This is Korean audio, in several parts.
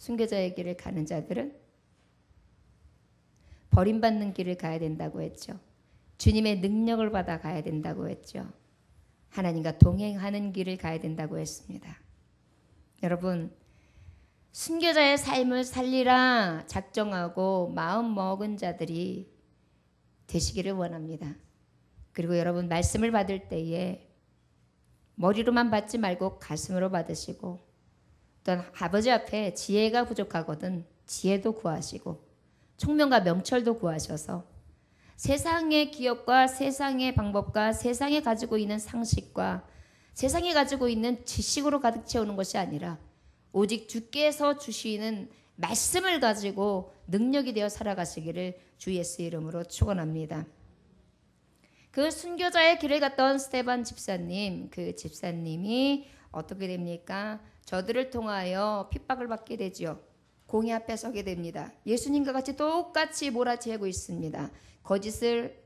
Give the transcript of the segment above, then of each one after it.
순교자의 길을 가는 자들은 버림받는 길을 가야 된다고 했죠. 주님의 능력을 받아 가야 된다고 했죠. 하나님과 동행하는 길을 가야 된다고 했습니다. 여러분, 순교자의 삶을 살리라 작정하고 마음 먹은 자들이 되시기를 원합니다. 그리고 여러분, 말씀을 받을 때에 머리로만 받지 말고 가슴으로 받으시고, 또한 아버지 앞에 지혜가 부족하거든 지혜도 구하시고 총명과 명철도 구하셔서 세상의 기업과 세상의 방법과 세상에 가지고 있는 상식과 세상에 가지고 있는 지식으로 가득 채우는 것이 아니라 오직 주께서 주시는 말씀을 가지고 능력이 되어 살아가시기를 주 예수의 이름으로 축원합니다. 그 순교자의 길을 갔던 스데반 집사님, 그 집사님이 어떻게 됩니까? 저들을 통하여 핍박을 받게 되지요. 공의 앞에 서게 됩니다. 예수님과 같이 똑같이 몰아치고 있습니다. 거짓을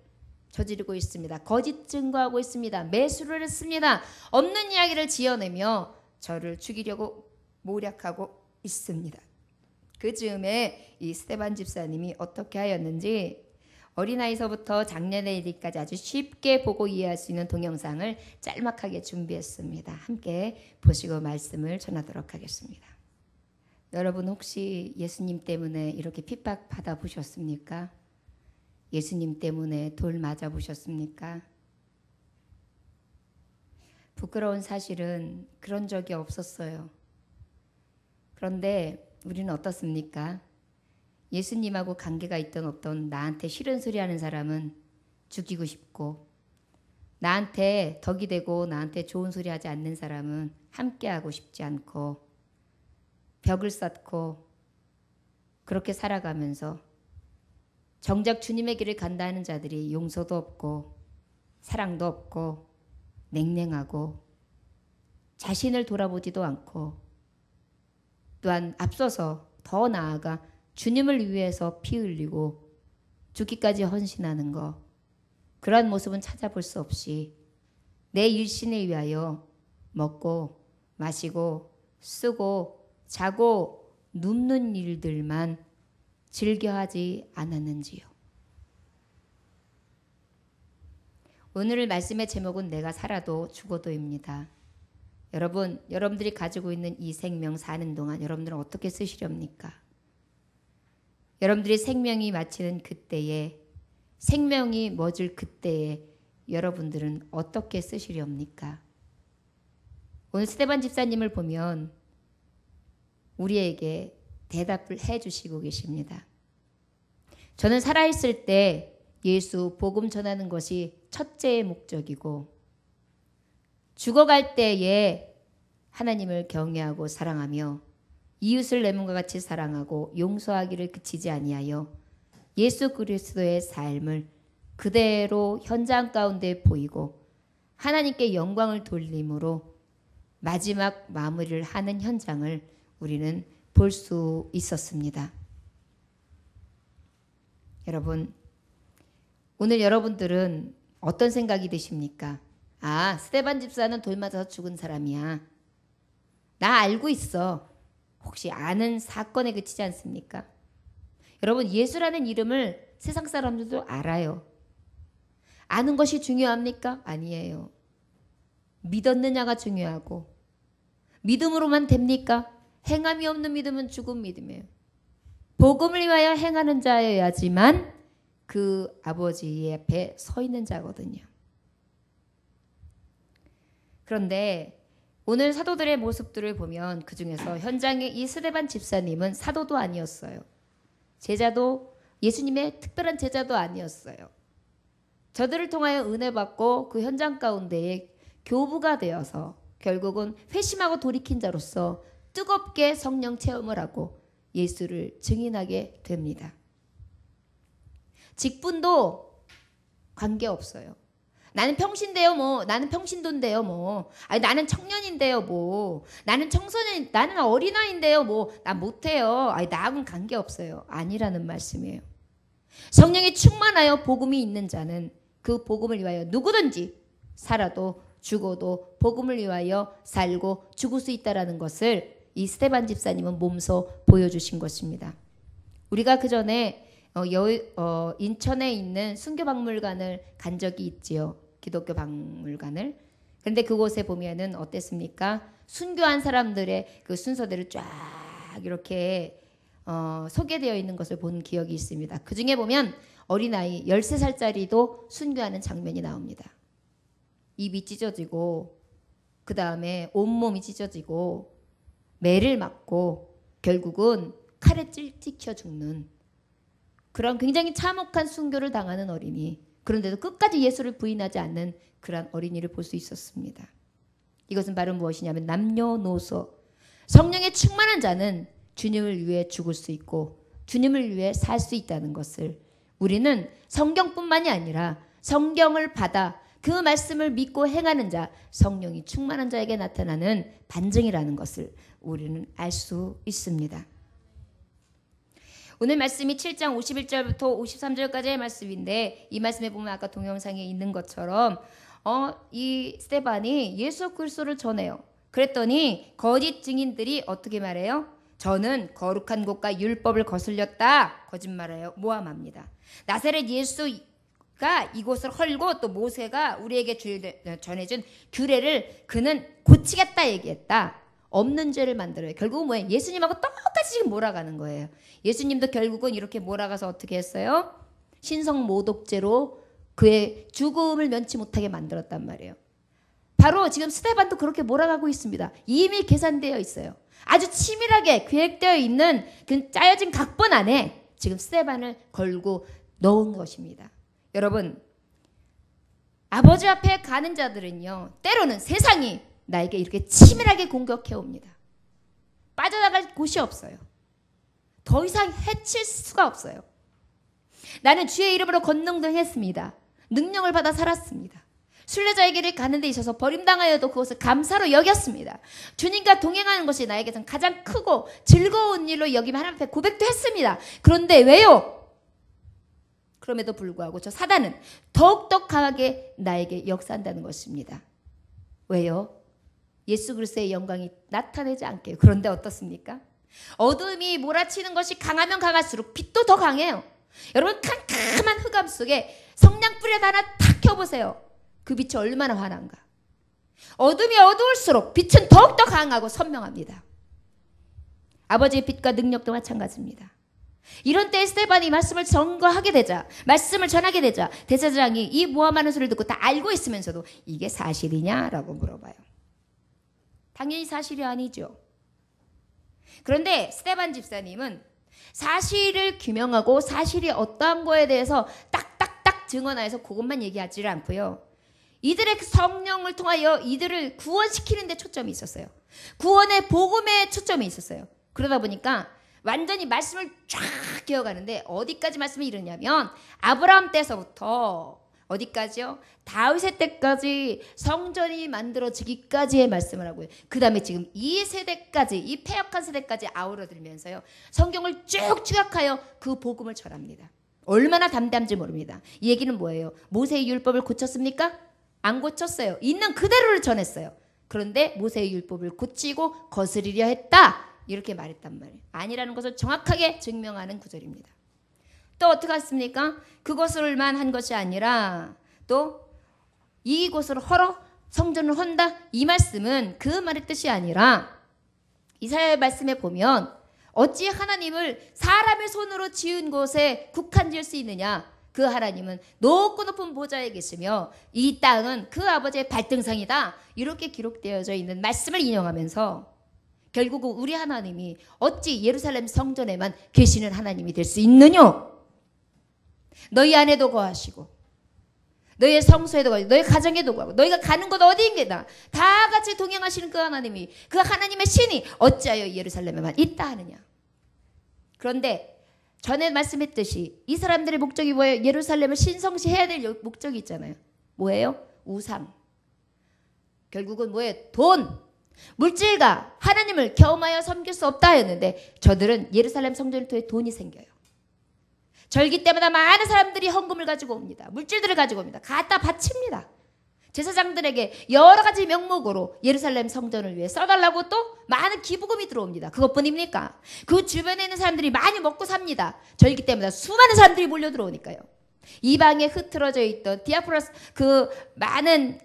저지르고 있습니다. 거짓 증거하고 있습니다. 매수를 했습니다. 없는 이야기를 지어내며 저를 죽이려고 모략하고 있습니다. 그 즈음에 이 스데반 집사님이 어떻게 하였는지 어린아이서부터 장년에 이르기까지 아주 쉽게 보고 이해할 수 있는 동영상을 짤막하게 준비했습니다. 함께 보시고 말씀을 전하도록 하겠습니다. 여러분, 혹시 예수님 때문에 이렇게 핍박 받아 보셨습니까? 예수님 때문에 돌 맞아 보셨습니까? 부끄러운 사실은 그런 적이 없었어요. 그런데 우리는 어떻습니까? 예수님하고 관계가 있던 없던 나한테 싫은 소리 하는 사람은 죽이고 싶고, 나한테 덕이 되고 나한테 좋은 소리 하지 않는 사람은 함께하고 싶지 않고 벽을 쌓고 그렇게 살아가면서 정작 주님의 길을 간다 하는 자들이 용서도 없고 사랑도 없고 냉랭하고 자신을 돌아보지도 않고, 또한 앞서서 더 나아가 주님을 위해서 피 흘리고 죽기까지 헌신하는 것, 그러한 모습은 찾아볼 수 없이 내 일신을 위하여 먹고 마시고 쓰고 자고 눕는 일들만 즐겨하지 않았는지요. 오늘 말씀의 제목은 내가 살아도 죽어도입니다. 여러분, 여러분들이 가지고 있는 이 생명 사는 동안 여러분들은 어떻게 쓰시렵니까? 여러분들이 생명이 마치는 그때에, 생명이 멎을 그때에 여러분들은 어떻게 쓰시렵니까? 오늘 스데반 집사님을 보면 우리에게 대답을 해주시고 계십니다. 저는 살아있을 때 예수 복음 전하는 것이 첫째의 목적이고, 죽어갈 때에 하나님을 경외하고 사랑하며 이웃을 내 몸과 같이 사랑하고 용서하기를 그치지 아니하여 예수 그리스도의 삶을 그대로 현장 가운데 보이고 하나님께 영광을 돌림으로 마지막 마무리를 하는 현장을 우리는 볼 수 있었습니다. 여러분, 오늘 여러분들은 어떤 생각이 드십니까? 아, 스데반 집사는 돌 맞아서 죽은 사람이야. 나 알고 있어. 혹시 아는 사건에 그치지 않습니까? 여러분, 예수라는 이름을 세상 사람들도 알아요. 아는 것이 중요합니까? 아니에요. 믿었느냐가 중요하고, 믿음으로만 됩니까? 행함이 없는 믿음은 죽은 믿음이에요. 복음을 위하여 행하는 자여야지만 그 아버지 앞에 서 있는 자거든요. 그런데 오늘 사도들의 모습들을 보면 그 중에서 현장에 이 스데반 집사님은 사도도 아니었어요. 제자도, 예수님의 특별한 제자도 아니었어요. 저들을 통하여 은혜 받고 그 현장 가운데에 교부가 되어서 결국은 회심하고 돌이킨 자로서 뜨겁게 성령 체험을 하고 예수를 증인하게 됩니다. 직분도 관계없어요. 나는 평신데요, 뭐. 나는 평신도인데요, 뭐. 아니, 나는 청년인데요, 뭐. 나는 청소년, 나는 어린아이인데요, 뭐. 나 못해요. 아니, 나하고는 관계없어요. 아니라는 말씀이에요. 성령이 충만하여 복음이 있는 자는 그 복음을 위하여 누구든지 살아도 죽어도 복음을 위하여 살고 죽을 수 있다라는 것을 이 스데반 집사님은 몸소 보여주신 것입니다. 우리가 그 전에 인천에 있는 순교박물관을 간 적이 있지요. 기독교 박물관을. 그런데 그곳에 보면은 어땠습니까? 순교한 사람들의 그 순서대로 쫙 이렇게 소개되어 있는 것을 본 기억이 있습니다. 그 중에 보면 어린아이 13살짜리도 순교하는 장면이 나옵니다. 입이 찢어지고 그 다음에 온몸이 찢어지고 매를 맞고 결국은 칼에 찍혀 죽는 그런 굉장히 참혹한 순교를 당하는 어린이. 그런데도 끝까지 예수를 부인하지 않는 그런 어린이를 볼 수 있었습니다. 이것은 바로 무엇이냐면 남녀노소 성령에 충만한 자는 주님을 위해 죽을 수 있고 주님을 위해 살 수 있다는 것을 우리는 성경뿐만이 아니라 성경을 받아 그 말씀을 믿고 행하는 자, 성령이 충만한 자에게 나타나는 반증이라는 것을 우리는 알 수 있습니다. 오늘 말씀이 7장 51절부터 53절까지의 말씀인데 이 말씀에 보면 아까 동영상에 있는 것처럼 이 스데반이 예수 그리스도를 전해요. 그랬더니 거짓 증인들이 어떻게 말해요? 저는 거룩한 곳과 율법을 거슬렸다. 거짓말해요. 모함합니다. 나사렛 예수가 이곳을 헐고 또 모세가 우리에게 전해준 규례를 그는 고치겠다 얘기했다. 없는 죄를 만들어요. 결국은 뭐예요? 예수님하고 똑같이 지금 몰아가는 거예요. 예수님도 결국은 이렇게 몰아가서 어떻게 했어요? 신성모독죄로 그의 죽음을 면치 못하게 만들었단 말이에요. 바로 지금 스데반도 그렇게 몰아가고 있습니다. 이미 계산되어 있어요. 아주 치밀하게 계획되어 있는 그 짜여진 각본 안에 지금 스데반을 걸고 넣은 것입니다. 여러분, 아버지 앞에 가는 자들은요, 때로는 세상이 나에게 이렇게 치밀하게 공격해 옵니다. 빠져나갈 곳이 없어요. 더 이상 해칠 수가 없어요. 나는 주의 이름으로 권능동했습니다. 능력을 받아 살았습니다. 순례자의 길을 가는 데 있어서 버림당하여도 그것을 감사로 여겼습니다. 주님과 동행하는 것이 나에게선 가장 크고 즐거운 일로 여기며 하나님 앞에 고백도 했습니다. 그런데 왜요? 그럼에도 불구하고 저 사단은 더욱더 강하게 나에게 역사한다는 것입니다. 왜요? 예수 그리스도의 영광이 나타나지 않게요. 그런데 어떻습니까? 어둠이 몰아치는 것이 강하면 강할수록 빛도 더 강해요. 여러분, 캄캄한 흑암 속에 성냥불이라도 하나 탁 켜보세요. 그 빛이 얼마나 환한가. 어둠이 어두울수록 빛은 더욱더 강하고 선명합니다. 아버지의 빛과 능력도 마찬가지입니다. 이런 때에 스데반이 말씀을 전거하게 되자, 말씀을 전하게 되자 대제사장이 이 모함하는 소리를 듣고 다 알고 있으면서도 이게 사실이냐라고 물어봐요. 당연히 사실이 아니죠. 그런데 스데반 집사님은 사실을 규명하고 사실이 어떠한 거에 대해서 딱딱딱 증언하여서 그것만 얘기하지를 않고요. 이들의 성령을 통하여 이들을 구원시키는 데 초점이 있었어요. 구원의 복음에 초점이 있었어요. 그러다 보니까 완전히 말씀을 쫙 기어가는데 어디까지 말씀이 이르냐면 아브라함 때서부터 어디까지요? 다윗의 때까지 성전이 만들어지기까지의 말씀을 하고요. 그 다음에 지금 이 세대까지, 이 패역한 세대까지 아우러들면서요. 성경을 쭉 추격하여 그 복음을 전합니다. 얼마나 담대한지 모릅니다. 이 얘기는 뭐예요? 모세의 율법을 고쳤습니까? 안 고쳤어요. 있는 그대로를 전했어요. 그런데 모세의 율법을 고치고 거스리려 했다. 이렇게 말했단 말이에요. 아니라는 것을 정확하게 증명하는 구절입니다. 또 어떻게 했습니까? 그것을만 한 것이 아니라 또 이곳을 헐어 성전을 헌다. 이 말씀은 그 말의 뜻이 아니라 이사야의 말씀에 보면 어찌 하나님을 사람의 손으로 지은 곳에 국한 지을 수 있느냐. 그 하나님은 높고 높은 보좌에 계시며 이 땅은 그 아버지의 발등상이다. 이렇게 기록되어져 있는 말씀을 인용하면서 결국은 우리 하나님이 어찌 예루살렘 성전에만 계시는 하나님이 될 수 있느냐. 너희 안에도 거하시고 너희의 성소에도 거하시고 너희 가정에도 거하고 너희가 가는 곳 어디인게다 다 같이 동행하시는 그 하나님이 그 하나님의 신이 어찌하여 예루살렘에만 있다 하느냐. 그런데 전에 말씀했듯이 이 사람들의 목적이 뭐예요? 예루살렘을 신성시해야 될 목적이 있잖아요. 뭐예요? 우상. 결국은 뭐예요? 돈. 물질과 하나님을 겸하여 섬길 수 없다 했는데 저들은 예루살렘 성전을 통해 돈이 생겨요. 절기 때마다 많은 사람들이 헌금을 가지고 옵니다. 물질들을 가지고 옵니다. 갖다 바칩니다. 제사장들에게 여러 가지 명목으로 예루살렘 성전을 위해 써달라고 또 많은 기부금이 들어옵니다. 그것뿐입니까? 그 주변에 있는 사람들이 많이 먹고 삽니다. 절기 때마다 수많은 사람들이 몰려 들어오니까요. 이방에 흩어져 있던 디아프라스 그 많은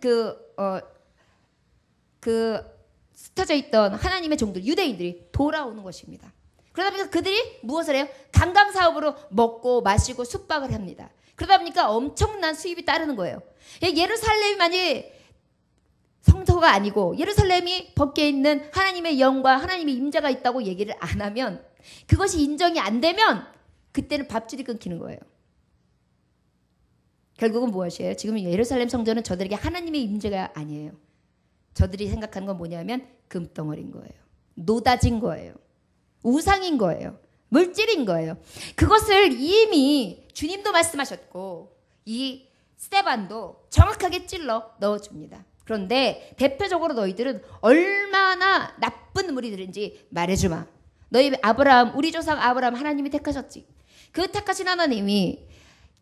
흩어져 있던 하나님의 종들 유대인들이 돌아오는 것입니다. 그러다 보니까 그들이 무엇을 해요? 관광사업으로 먹고 마시고 숙박을 합니다. 그러다 보니까 엄청난 수입이 따르는 거예요. 예루살렘만이 성소가 아니고 예루살렘이 밖에 있는 하나님의 영과 하나님의 임재가 있다고 얘기를 안 하면, 그것이 인정이 안 되면 그때는 밥줄이 끊기는 거예요. 결국은 무엇이에요? 지금 예루살렘 성전은 저들에게 하나님의 임재가 아니에요. 저들이 생각하는 건 뭐냐면 금덩어리인 거예요. 노다진 거예요. 우상인 거예요. 물질인 거예요. 그것을 이미 주님도 말씀하셨고 이 스데반도 정확하게 찔러 넣어줍니다. 그런데 대표적으로 너희들은 얼마나 나쁜 무리들인지 말해주마. 너희 아브라함, 우리 조상 아브라함 하나님이 택하셨지. 그 택하신 하나님이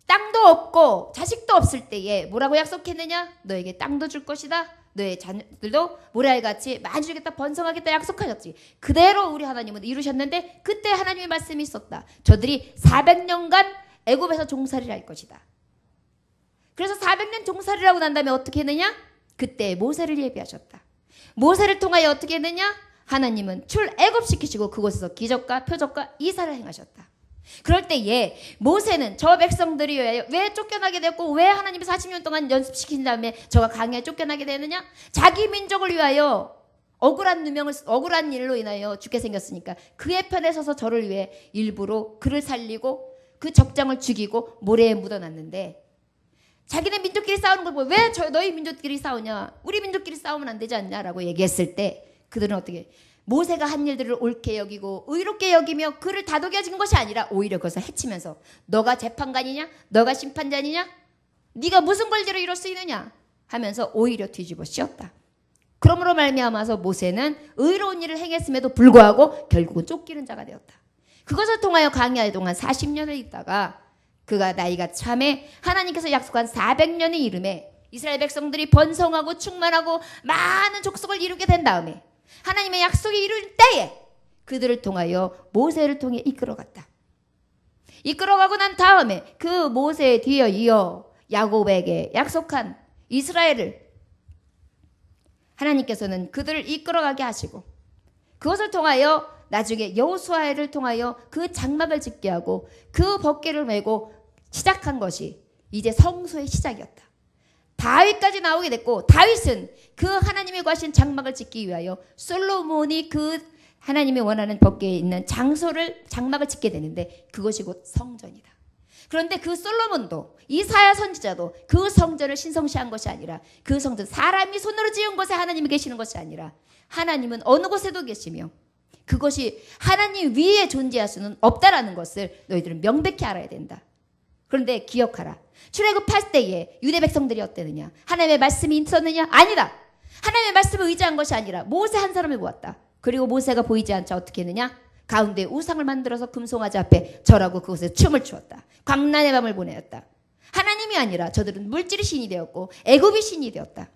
땅도 없고 자식도 없을 때에 뭐라고 약속했느냐? 너에게 땅도 줄 것이다. 너의 자녀들도 모래알같이 많이 주겠다, 번성하겠다 약속하셨지. 그대로 우리 하나님은 이루셨는데 그때 하나님의 말씀이 있었다. 저들이 400년간 애굽에서 종살이를 할 것이다. 그래서 400년 종살이를 하고 난 다음에 어떻게 했느냐? 그때 모세를 예비하셨다. 모세를 통하여 어떻게 했느냐? 하나님은 출애굽시키시고 그곳에서 기적과 표적과 이사를 행하셨다. 그럴 때에 모세는 저 백성들이 왜 쫓겨나게 됐고 왜 하나님이 40년 동안 연습시킨 다음에 저가 강에 쫓겨나게 되느냐? 자기 민족을 위하여 억울한 일로 인하여 죽게 생겼으니까 그의 편에 서서 저를 위해 일부러 그를 살리고 그 적장을 죽이고 모래에 묻어놨는데, 자기네 민족끼리 싸우는 걸 보고 왜 너희 민족끼리 싸우냐? 우리 민족끼리 싸우면 안 되지 않냐라고 얘기했을 때 그들은 어떻게, 모세가 한 일들을 옳게 여기고 의롭게 여기며 그를 다독여진 것이 아니라 오히려 그것을 해치면서 너가 재판관이냐? 너가 심판자니냐? 네가 무슨 권리로 이럴 수 있느냐? 하면서 오히려 뒤집어 씌웠다. 그러므로 말미암아서 모세는 의로운 일을 행했음에도 불구하고 결국은 쫓기는 자가 되었다. 그것을 통하여 광야에 동안 40년을 있다가 그가 나이가 참에 하나님께서 약속한 400년의 이름에 이스라엘 백성들이 번성하고 충만하고 많은 족속을 이루게 된 다음에 하나님의 약속이 이룰 때에 그들을 통하여 모세를 통해 이끌어갔다. 이끌어가고 난 다음에 그 모세에 뒤에 이어 야곱에게 약속한 이스라엘을 하나님께서는 그들을 이끌어가게 하시고 그것을 통하여 나중에 여호수아를 통하여 그 장막을 짓게 하고 그 법궤를 메고 시작한 것이 이제 성소의 시작이었다. 다윗까지 나오게 됐고, 다윗은 그 하나님이 구하신 장막을 짓기 위하여 솔로몬이 그 하나님이 원하는 법궤에 있는 장막을 짓게 되는데 그것이 곧 성전이다. 그런데 그 솔로몬도 이사야 선지자도 그 성전을 신성시한 것이 아니라 그 성전, 사람이 손으로 지은 곳에 하나님이 계시는 것이 아니라 하나님은 어느 곳에도 계시며 그것이 하나님 위에 존재할 수는 없다라는 것을 너희들은 명백히 알아야 된다. 그런데 기억하라. 출애굽할 때에 유대 백성들이 어땠느냐? 하나님의 말씀이 있었느냐? 아니다. 하나님의 말씀을 의지한 것이 아니라 모세 한 사람을 모았다. 그리고 모세가 보이지 않자 어떻게 했느냐? 가운데 우상을 만들어서 금송아지 앞에 절하고 그곳에 춤을 추었다. 광란의 밤을 보내었다. 하나님이 아니라 저들은 물질이 신이 되었고 애굽이 신이 되었다.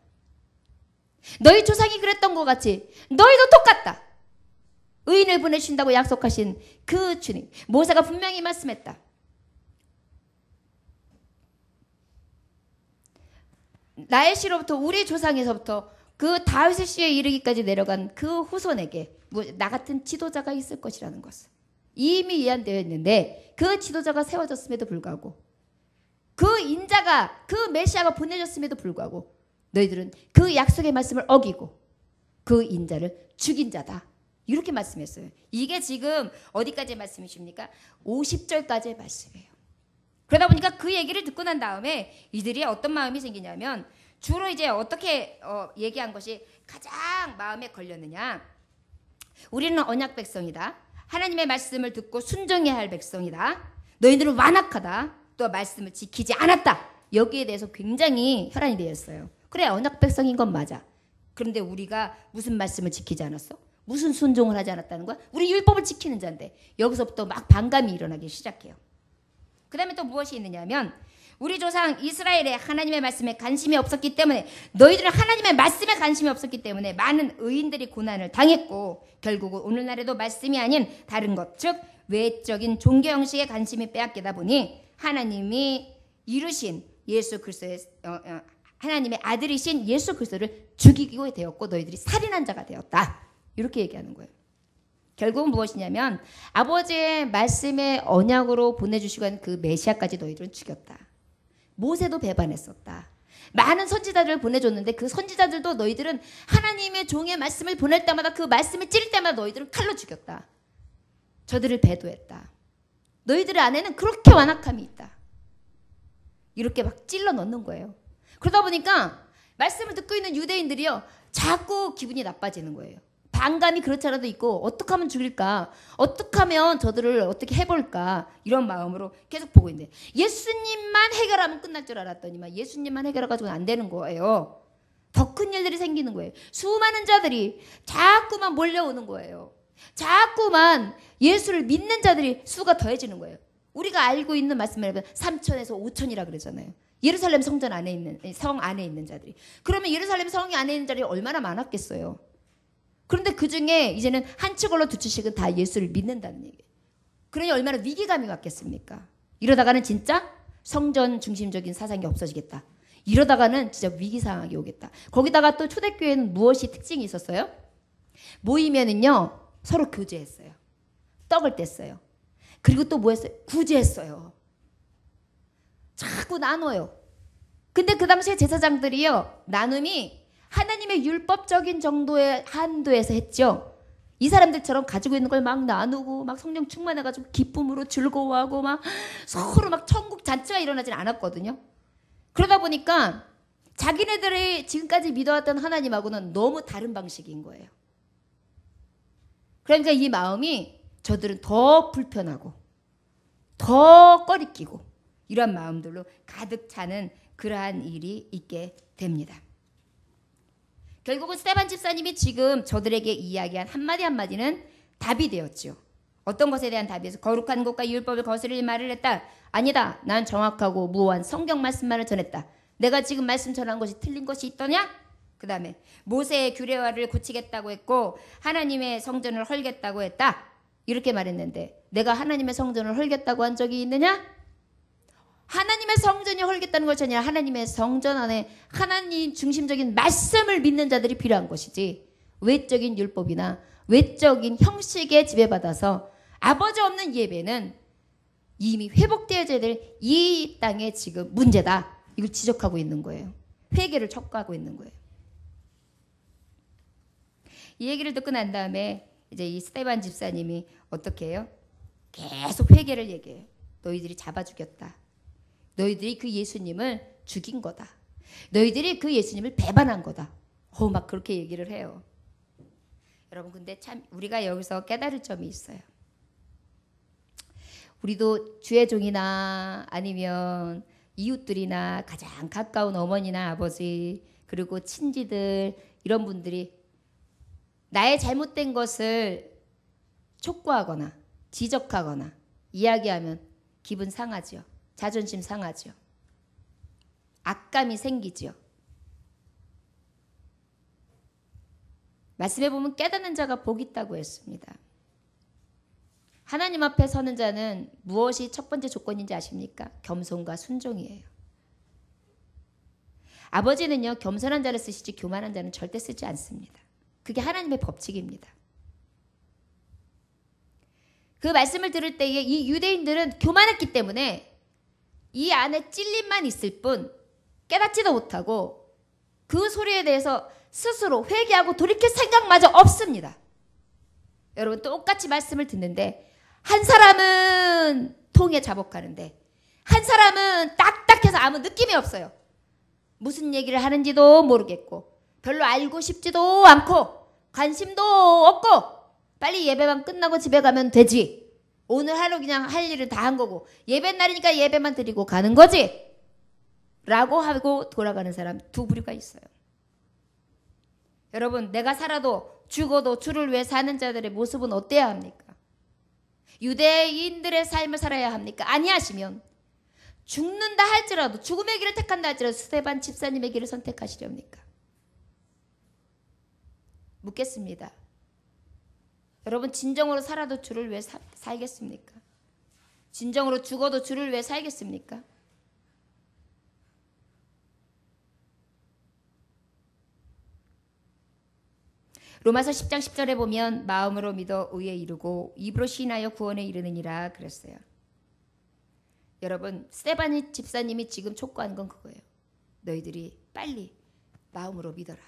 너희 조상이 그랬던 것 같이 너희도 똑같다. 의인을 보내신다고 약속하신 그 주님, 모세가 분명히 말씀했다. 나의 씨로부터 우리 조상에서부터 그 다윗의 씨에 이르기까지 내려간 그 후손에게 나 같은 지도자가 있을 것이라는 것을 이미 예언되어 있는데 그 지도자가 세워졌음에도 불구하고 그 인자가 그 메시아가 보내졌음에도 불구하고 너희들은 그 약속의 말씀을 어기고 그 인자를 죽인 자다. 이렇게 말씀했어요. 이게 지금 어디까지의 말씀이십니까? 50절까지의 말씀이에요. 그러다 보니까 그 얘기를 듣고 난 다음에 이들이 어떤 마음이 생기냐면 주로 이제 어떻게 얘기한 것이 가장 마음에 걸렸느냐. 우리는 언약 백성이다. 하나님의 말씀을 듣고 순종해야 할 백성이다. 너희들은 완악하다. 또 말씀을 지키지 않았다. 여기에 대해서 굉장히 혈안이 되었어요. 그래, 언약 백성인 건 맞아. 그런데 우리가 무슨 말씀을 지키지 않았어? 무슨 순종을 하지 않았다는 거야? 우리 율법을 지키는 자인데 여기서부터 막 반감이 일어나기 시작해요. 그 다음에 또 무엇이 있느냐면 우리 조상 이스라엘의 하나님의 말씀에 관심이 없었기 때문에, 너희들은 하나님의 말씀에 관심이 없었기 때문에 많은 의인들이 고난을 당했고, 결국은 오늘날에도 말씀이 아닌 다른 것, 즉 외적인 종교 형식에 관심이 빼앗기다 보니 하나님이 이루신 예수 그리스도의 하나님의 아들이신 예수 그리스도를 죽이게 되었고 너희들이 살인한 자가 되었다. 이렇게 얘기하는 거예요. 결국은 무엇이냐면 아버지의 말씀의 언약으로 보내주시고 한 그 메시아까지 너희들은 죽였다. 모세도 배반했었다. 많은 선지자들을 보내줬는데 그 선지자들도 너희들은 하나님의 종의 말씀을 보낼 때마다 그 말씀을 찌를 때마다 너희들은 칼로 죽였다. 저들을 배도했다. 너희들 안에는 그렇게 완악함이 있다. 이렇게 막 찔러 넣는 거예요. 그러다 보니까 말씀을 듣고 있는 유대인들이요, 자꾸 기분이 나빠지는 거예요. 반감이 그렇지 않아도 있고, 어떻게 하면 죽일까? 어떻게 하면 저들을 어떻게 해볼까? 이런 마음으로 계속 보고 있는데, 예수님만 해결하면 끝날 줄 알았더니만 예수님만 해결해가지고는 안 되는 거예요. 더 큰 일들이 생기는 거예요. 수많은 자들이 자꾸만 몰려오는 거예요. 자꾸만 예수를 믿는 자들이 수가 더해지는 거예요. 우리가 알고 있는 말씀을 3천에서 5천이라 그러잖아요. 예루살렘 성전 안에 있는, 성 안에 있는 자들이. 그러면 예루살렘 성이 안에 있는 자들이 얼마나 많았겠어요. 그런데 그 중에 이제는 한 축을로 두 축씩은 다 예수를 믿는다는 얘기예요. 그러니 얼마나 위기감이 왔겠습니까? 이러다가는 진짜 성전 중심적인 사상이 없어지겠다. 이러다가는 진짜 위기 상황이 오겠다. 거기다가 또 초대교회는 무엇이 특징이 있었어요? 모이면은요, 서로 교제했어요. 떡을 뗐어요. 그리고 또 뭐 했어요? 구제했어요. 자꾸 나눠요. 근데 그 당시에 제사장들이요, 나눔이 하나님의 율법적인 정도의 한도에서 했죠. 이 사람들처럼 가지고 있는 걸 막 나누고 막 성령 충만해가지고 기쁨으로 즐거워하고 막 서로 막 천국 잔치가 일어나진 않았거든요. 그러다 보니까 자기네들이 지금까지 믿어왔던 하나님하고는 너무 다른 방식인 거예요. 그러니까 이 마음이 저들은 더 불편하고 더 꺼리끼고 이런 마음들로 가득 차는 그러한 일이 있게 됩니다. 결국은 스데반 집사님이 지금 저들에게 이야기한 한마디 한마디는 답이 되었죠. 어떤 것에 대한 답이어서 거룩한 것과 율법을 거스릴 말을 했다. 아니다. 난 정확하고 무오한 성경 말씀만을 전했다. 내가 지금 말씀 전한 것이 틀린 것이 있더냐? 그 다음에 모세의 규례화를 고치겠다고 했고 하나님의 성전을 헐겠다고 했다. 이렇게 말했는데 내가 하나님의 성전을 헐겠다고 한 적이 있느냐? 하나님의 성전이 헐겠다는 것이 아니라 하나님의 성전 안에 하나님 중심적인 말씀을 믿는 자들이 필요한 것이지, 외적인 율법이나 외적인 형식에 지배받아서 아버지 없는 예배는 이미 회복되어져야 될 이 땅의 지금 문제다. 이걸 지적하고 있는 거예요. 회개를 촉구하고 있는 거예요. 이 얘기를 듣고 난 다음에 이제 이 스데반 집사님이 어떻게 해요? 계속 회개를 얘기해요. 너희들이 잡아 죽였다. 너희들이 그 예수님을 죽인 거다. 너희들이 그 예수님을 배반한 거다. 막 그렇게 얘기를 해요. 여러분, 근데 참 우리가 여기서 깨달을 점이 있어요. 우리도 주의 종이나 아니면 이웃들이나 가장 가까운 어머니나 아버지 그리고 친지들 이런 분들이 나의 잘못된 것을 촉구하거나 지적하거나 이야기하면 기분 상하죠. 자존심 상하죠. 악감이 생기죠. 말씀에 보면 깨닫는 자가 복 있다고 했습니다. 하나님 앞에 서는 자는 무엇이 첫 번째 조건인지 아십니까? 겸손과 순종이에요. 아버지는요, 겸손한 자를 쓰시지 교만한 자는 절대 쓰지 않습니다. 그게 하나님의 법칙입니다. 그 말씀을 들을 때에 이 유대인들은 교만했기 때문에 이 안에 찔림만 있을 뿐 깨닫지도 못하고 그 소리에 대해서 스스로 회개하고 돌이킬 생각마저 없습니다. 여러분, 똑같이 말씀을 듣는데 한 사람은 통에 자복하는데 한 사람은 딱딱해서 아무 느낌이 없어요. 무슨 얘기를 하는지도 모르겠고 별로 알고 싶지도 않고 관심도 없고 빨리 예배만 끝나고 집에 가면 되지. 오늘 하루 그냥 할 일을 다 한 거고 예배 날이니까 예배만 드리고 가는 거지 라고 하고 돌아가는 사람 두 부류가 있어요. 여러분, 내가 살아도 죽어도 주를 위해 사는 자들의 모습은 어때야 합니까? 유대인들의 삶을 살아야 합니까? 아니하시면 죽는다 할지라도, 죽음의 길을 택한다 할지라도 스데반 집사님의 길을 선택하시렵니까? 묻겠습니다. 여러분, 진정으로 살아도 주를 왜 살겠습니까? 진정으로 죽어도 주를 왜 살겠습니까? 로마서 10장 10절에 보면 마음으로 믿어 의에 이르고 입으로 시인하여 구원에 이르느니라 그랬어요. 여러분, 스데반 집사님이 지금 촉구한 건 그거예요. 너희들이 빨리 마음으로 믿어라.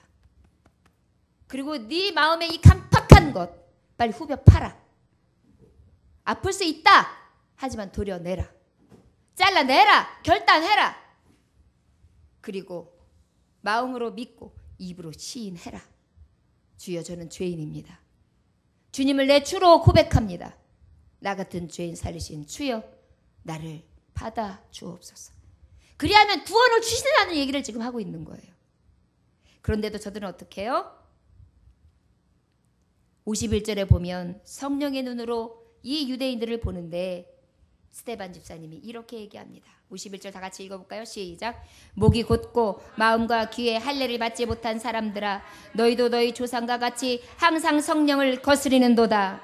그리고 네 마음에 이 간팍한 것 빨리 후벼 파라. 아플 수 있다. 하지만 도려내라. 잘라내라. 결단해라. 그리고 마음으로 믿고 입으로 시인해라. 주여, 저는 죄인입니다. 주님을 내 주로 고백합니다. 나 같은 죄인 살리신 주여, 나를 받아 주옵소서. 그리하면 구원을 주시라는 얘기를 지금 하고 있는 거예요. 그런데도 저들은 어떻게 해요? 51절에 보면 성령의 눈으로 이 유대인들을 보는데 스데반 집사님이 이렇게 얘기합니다. 51절 다 같이 읽어볼까요? 시작. 목이 곧고 마음과 귀에 할례를 받지 못한 사람들아, 너희도 너희 조상과 같이 항상 성령을 거스리는도다.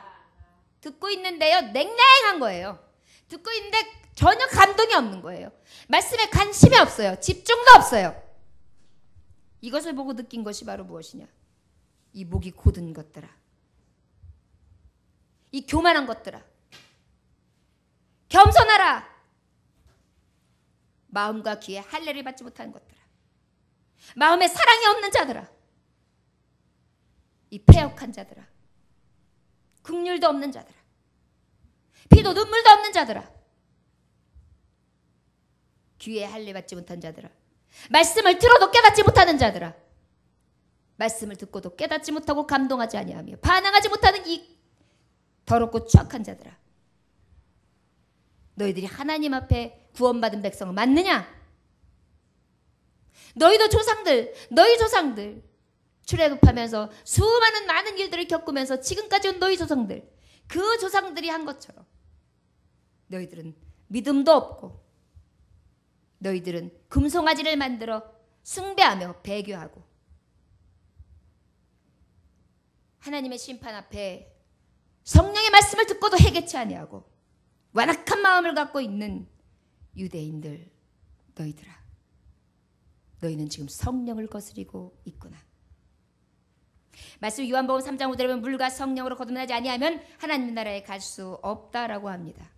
듣고 있는데요, 냉랭한 거예요. 듣고 있는데 전혀 감동이 없는 거예요. 말씀에 관심이 없어요. 집중도 없어요. 이것을 보고 느낀 것이 바로 무엇이냐? 이 목이 곧은 것들아, 이 교만한 것들아, 겸손하라. 마음과 귀에 할례를 받지 못하는 것들아, 마음에 사랑이 없는 자들아, 이 패역한 자들아, 긍휼도 없는 자들아, 피도 눈물도 없는 자들아, 귀에 할례 받지 못한 자들아, 말씀을 들어도 깨닫지 못하는 자들아, 말씀을 듣고도 깨닫지 못하고 감동하지 아니하며 반응하지 못하는 이 더럽고 추악한 자들아, 너희들이 하나님 앞에 구원받은 백성은 맞느냐? 너희도 조상들, 너희 조상들 출애굽하면서 수많은 많은 일들을 겪으면서 지금까지 온 너희 조상들, 그 조상들이 한 것처럼 너희들은 믿음도 없고, 너희들은 금송아지를 만들어 숭배하며 배교하고, 하나님의 심판 앞에 성령의 말씀을 듣고도 해결치 아니하고 완악한 마음을 갖고 있는 유대인들, 너희들아, 너희는 지금 성령을 거스리고 있구나. 말씀 요한복음 3장 5절에 보면 물과 성령으로 거듭나지 아니하면 하나님 나라에 갈 수 없다라고 합니다.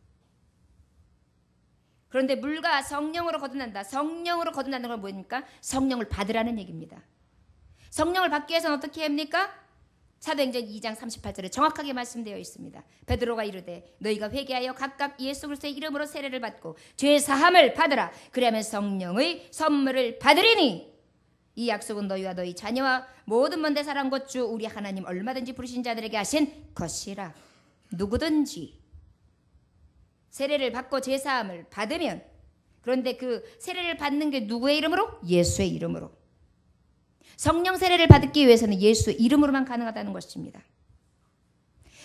그런데 물과 성령으로 거듭난다. 성령으로 거듭나는 건 뭐입니까? 성령을 받으라는 얘기입니다. 성령을 받기 위해서는 어떻게 합니까? 사도행전 2장 38절에 정확하게 말씀되어 있습니다. 베드로가 이르되 너희가 회개하여 각각 예수 그리스도의 이름으로 세례를 받고 죄 사함을 받으라. 그리하면 성령의 선물을 받으리니 이 약속은 너희와 너희 자녀와 모든 먼데 사람 곧 주 우리 하나님 얼마든지 부르신 자들에게 하신 것이라. 누구든지 세례를 받고 죄 사함을 받으면, 그런데 그 세례를 받는 게 누구의 이름으로? 예수의 이름으로. 성령 세례를 받기 위해서는 예수의 이름으로만 가능하다는 것입니다.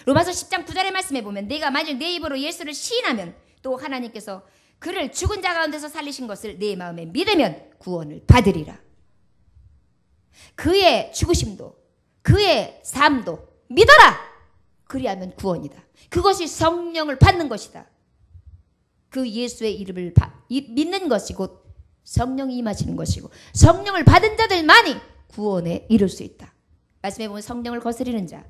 로마서 10장 9절의 말씀에 보면 내가 만일 내 입으로 예수를 시인하면 또 하나님께서 그를 죽은 자 가운데서 살리신 것을 내 마음에 믿으면 구원을 받으리라. 그의 죽으심도 그의 삶도 믿어라. 그리하면 구원이다. 그것이 성령을 받는 것이다. 그 예수의 이름을 믿는 것이 곧 성령이 임하시는 것이고, 성령을 받은 자들만이 구원에 이룰 수 있다. 말씀해 보면 성령을 거스리는 자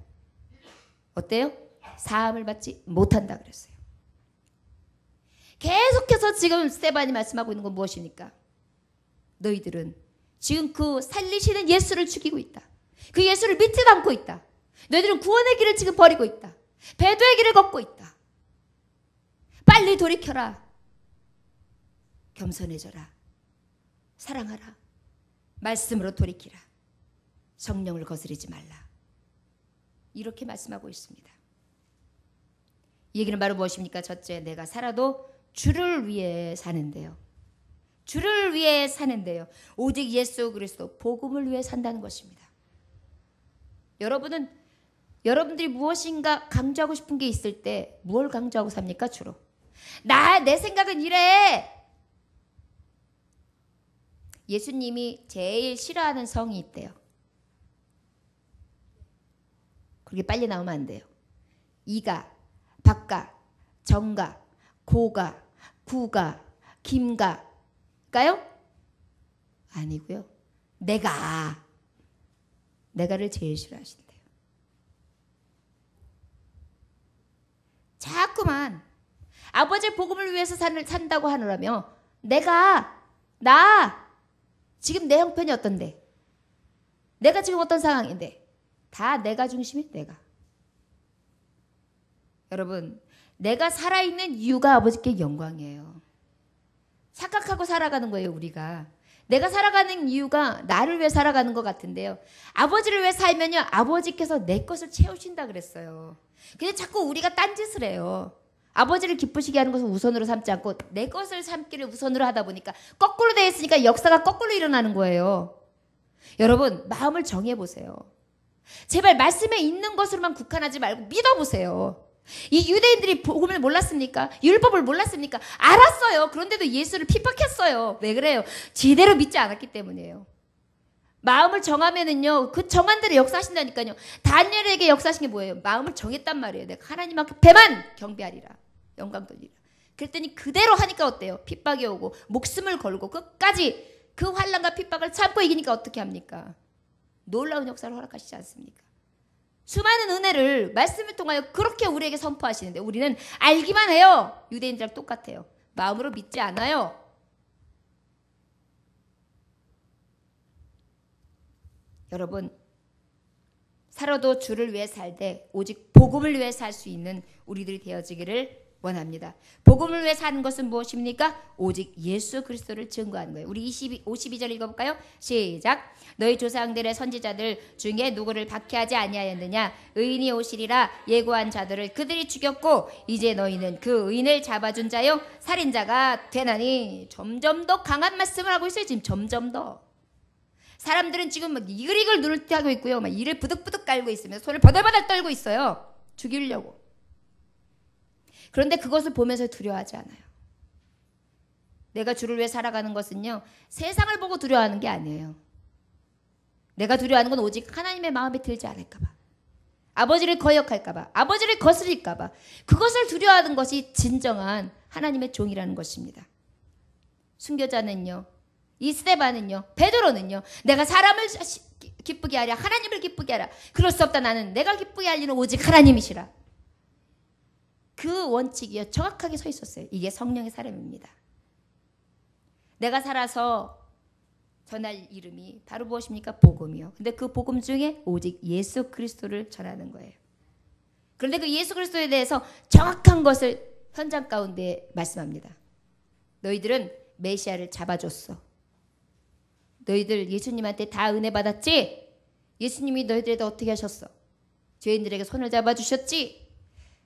어때요? 사함을 받지 못한다 그랬어요. 계속해서 지금 스데반이 말씀하고 있는 건 무엇입니까? 너희들은 지금 그 살리시는 예수를 죽이고 있다. 그 예수를 믿지도 않고 있다. 너희들은 구원의 길을 지금 버리고 있다. 배도의 길을 걷고 있다. 빨리 돌이켜라. 겸손해져라. 사랑하라. 말씀으로 돌이키라. 성령을 거스르지 말라. 이렇게 말씀하고 있습니다. 이 얘기는 바로 무엇입니까? 첫째, 내가 살아도 주를 위해 사는데요. 주를 위해 사는데요. 오직 예수 그리스도 복음을 위해 산다는 것입니다. 여러분들이 무엇인가 강조하고 싶은 게 있을 때 뭘 강조하고 삽니까? 주로. 내 생각은 이래. 예수님이 제일 싫어하는 성이 있대요. 그렇게 빨리 나오면 안 돼요. 이가, 박가, 정가, 고가, 구가, 김가일까요? 아니고요. 내가를 제일 싫어하신대요. 자꾸만 아버지의 복음을 위해서 산다고 하느라며 나 지금 내 형편이 어떤데? 내가 지금 어떤 상황인데? 다 내가 중심이 내가. 여러분, 내가 살아있는 이유가 아버지께 영광이에요. 착각하고 살아가는 거예요, 우리가. 내가 살아가는 이유가 나를 위해 살아가는 것 같은데요. 아버지를 위해 살면요, 아버지께서 내 것을 채우신다 그랬어요. 근데 자꾸 우리가 딴짓을 해요. 아버지를 기쁘시게 하는 것을 우선으로 삼지 않고 내 것을 삼기를 우선으로 하다 보니까 거꾸로 되어 있으니까 역사가 거꾸로 일어나는 거예요. 여러분, 마음을 정해보세요. 제발 말씀에 있는 것으로만 국한하지 말고 믿어보세요. 이 유대인들이 복음을 몰랐습니까? 율법을 몰랐습니까? 알았어요. 그런데도 예수를 핍박했어요. 왜 그래요? 제대로 믿지 않았기 때문이에요. 마음을 정하면은요, 그 정한 대로 역사하신다니까요. 다니엘에게 역사하신 게 뭐예요? 마음을 정했단 말이에요. 내가 하나님 앞에만 경배하리라. 영광 돌리라. 그랬더니 그대로 하니까 어때요? 핍박이 오고 목숨을 걸고 끝까지 그 환난과 핍박을 참고 이기니까 어떻게 합니까? 놀라운 역사를 허락하시지 않습니까? 수많은 은혜를 말씀을 통하여 그렇게 우리에게 선포하시는데 우리는 알기만 해요. 유대인들랑 똑같아요. 마음으로 믿지 않아요. 여러분, 살아도 주를 위해 살되 오직 복음을 위해 살 수 있는 우리들이 되어지기를 원합니다. 복음을 위해 사는 것은 무엇입니까? 오직 예수 그리스도를 증거하는 거예요. 우리 52절 읽어볼까요? 시작. 너희 조상들의 선지자들 중에 누구를 박해하지 아니하였느냐? 의인이 오시리라 예고한 자들을 그들이 죽였고 이제 너희는 그 의인을 잡아준 자요 살인자가 되나니. 점점 더 강한 말씀을 하고 있어요. 지금 점점 더. 사람들은 지금 막 이글이글 눈을 뜨고 있고요. 막 이를 부득부득 깔고 있으며 손을 버들버들 떨고 있어요. 죽이려고. 그런데 그것을 보면서 두려워하지 않아요. 내가 주를 위해 살아가는 것은요, 세상을 보고 두려워하는 게 아니에요. 내가 두려워하는 건 오직 하나님의 마음에 들지 않을까 봐. 아버지를 거역할까 봐. 아버지를 거스릴까 봐. 그것을 두려워하는 것이 진정한 하나님의 종이라는 것입니다. 순교자는요, 이 스데반은요, 베드로는요, 내가 사람을 기쁘게 하랴, 하나님을 기쁘게 하랴. 그럴 수 없다. 나는 내가 기쁘게 할 일은 오직 하나님이시라. 그 원칙이요, 정확하게 서 있었어요. 이게 성령의 사람입니다. 내가 살아서 전할 이름이 바로 무엇입니까? 복음이요. 근데 그 복음 중에 오직 예수 그리스도를 전하는 거예요. 그런데 그 예수 그리스도에 대해서 정확한 것을 현장 가운데 말씀합니다. 너희들은 메시아를 잡아줬어. 너희들 예수님한테 다 은혜 받았지? 예수님이 너희들에게 어떻게 하셨어? 죄인들에게 손을 잡아주셨지?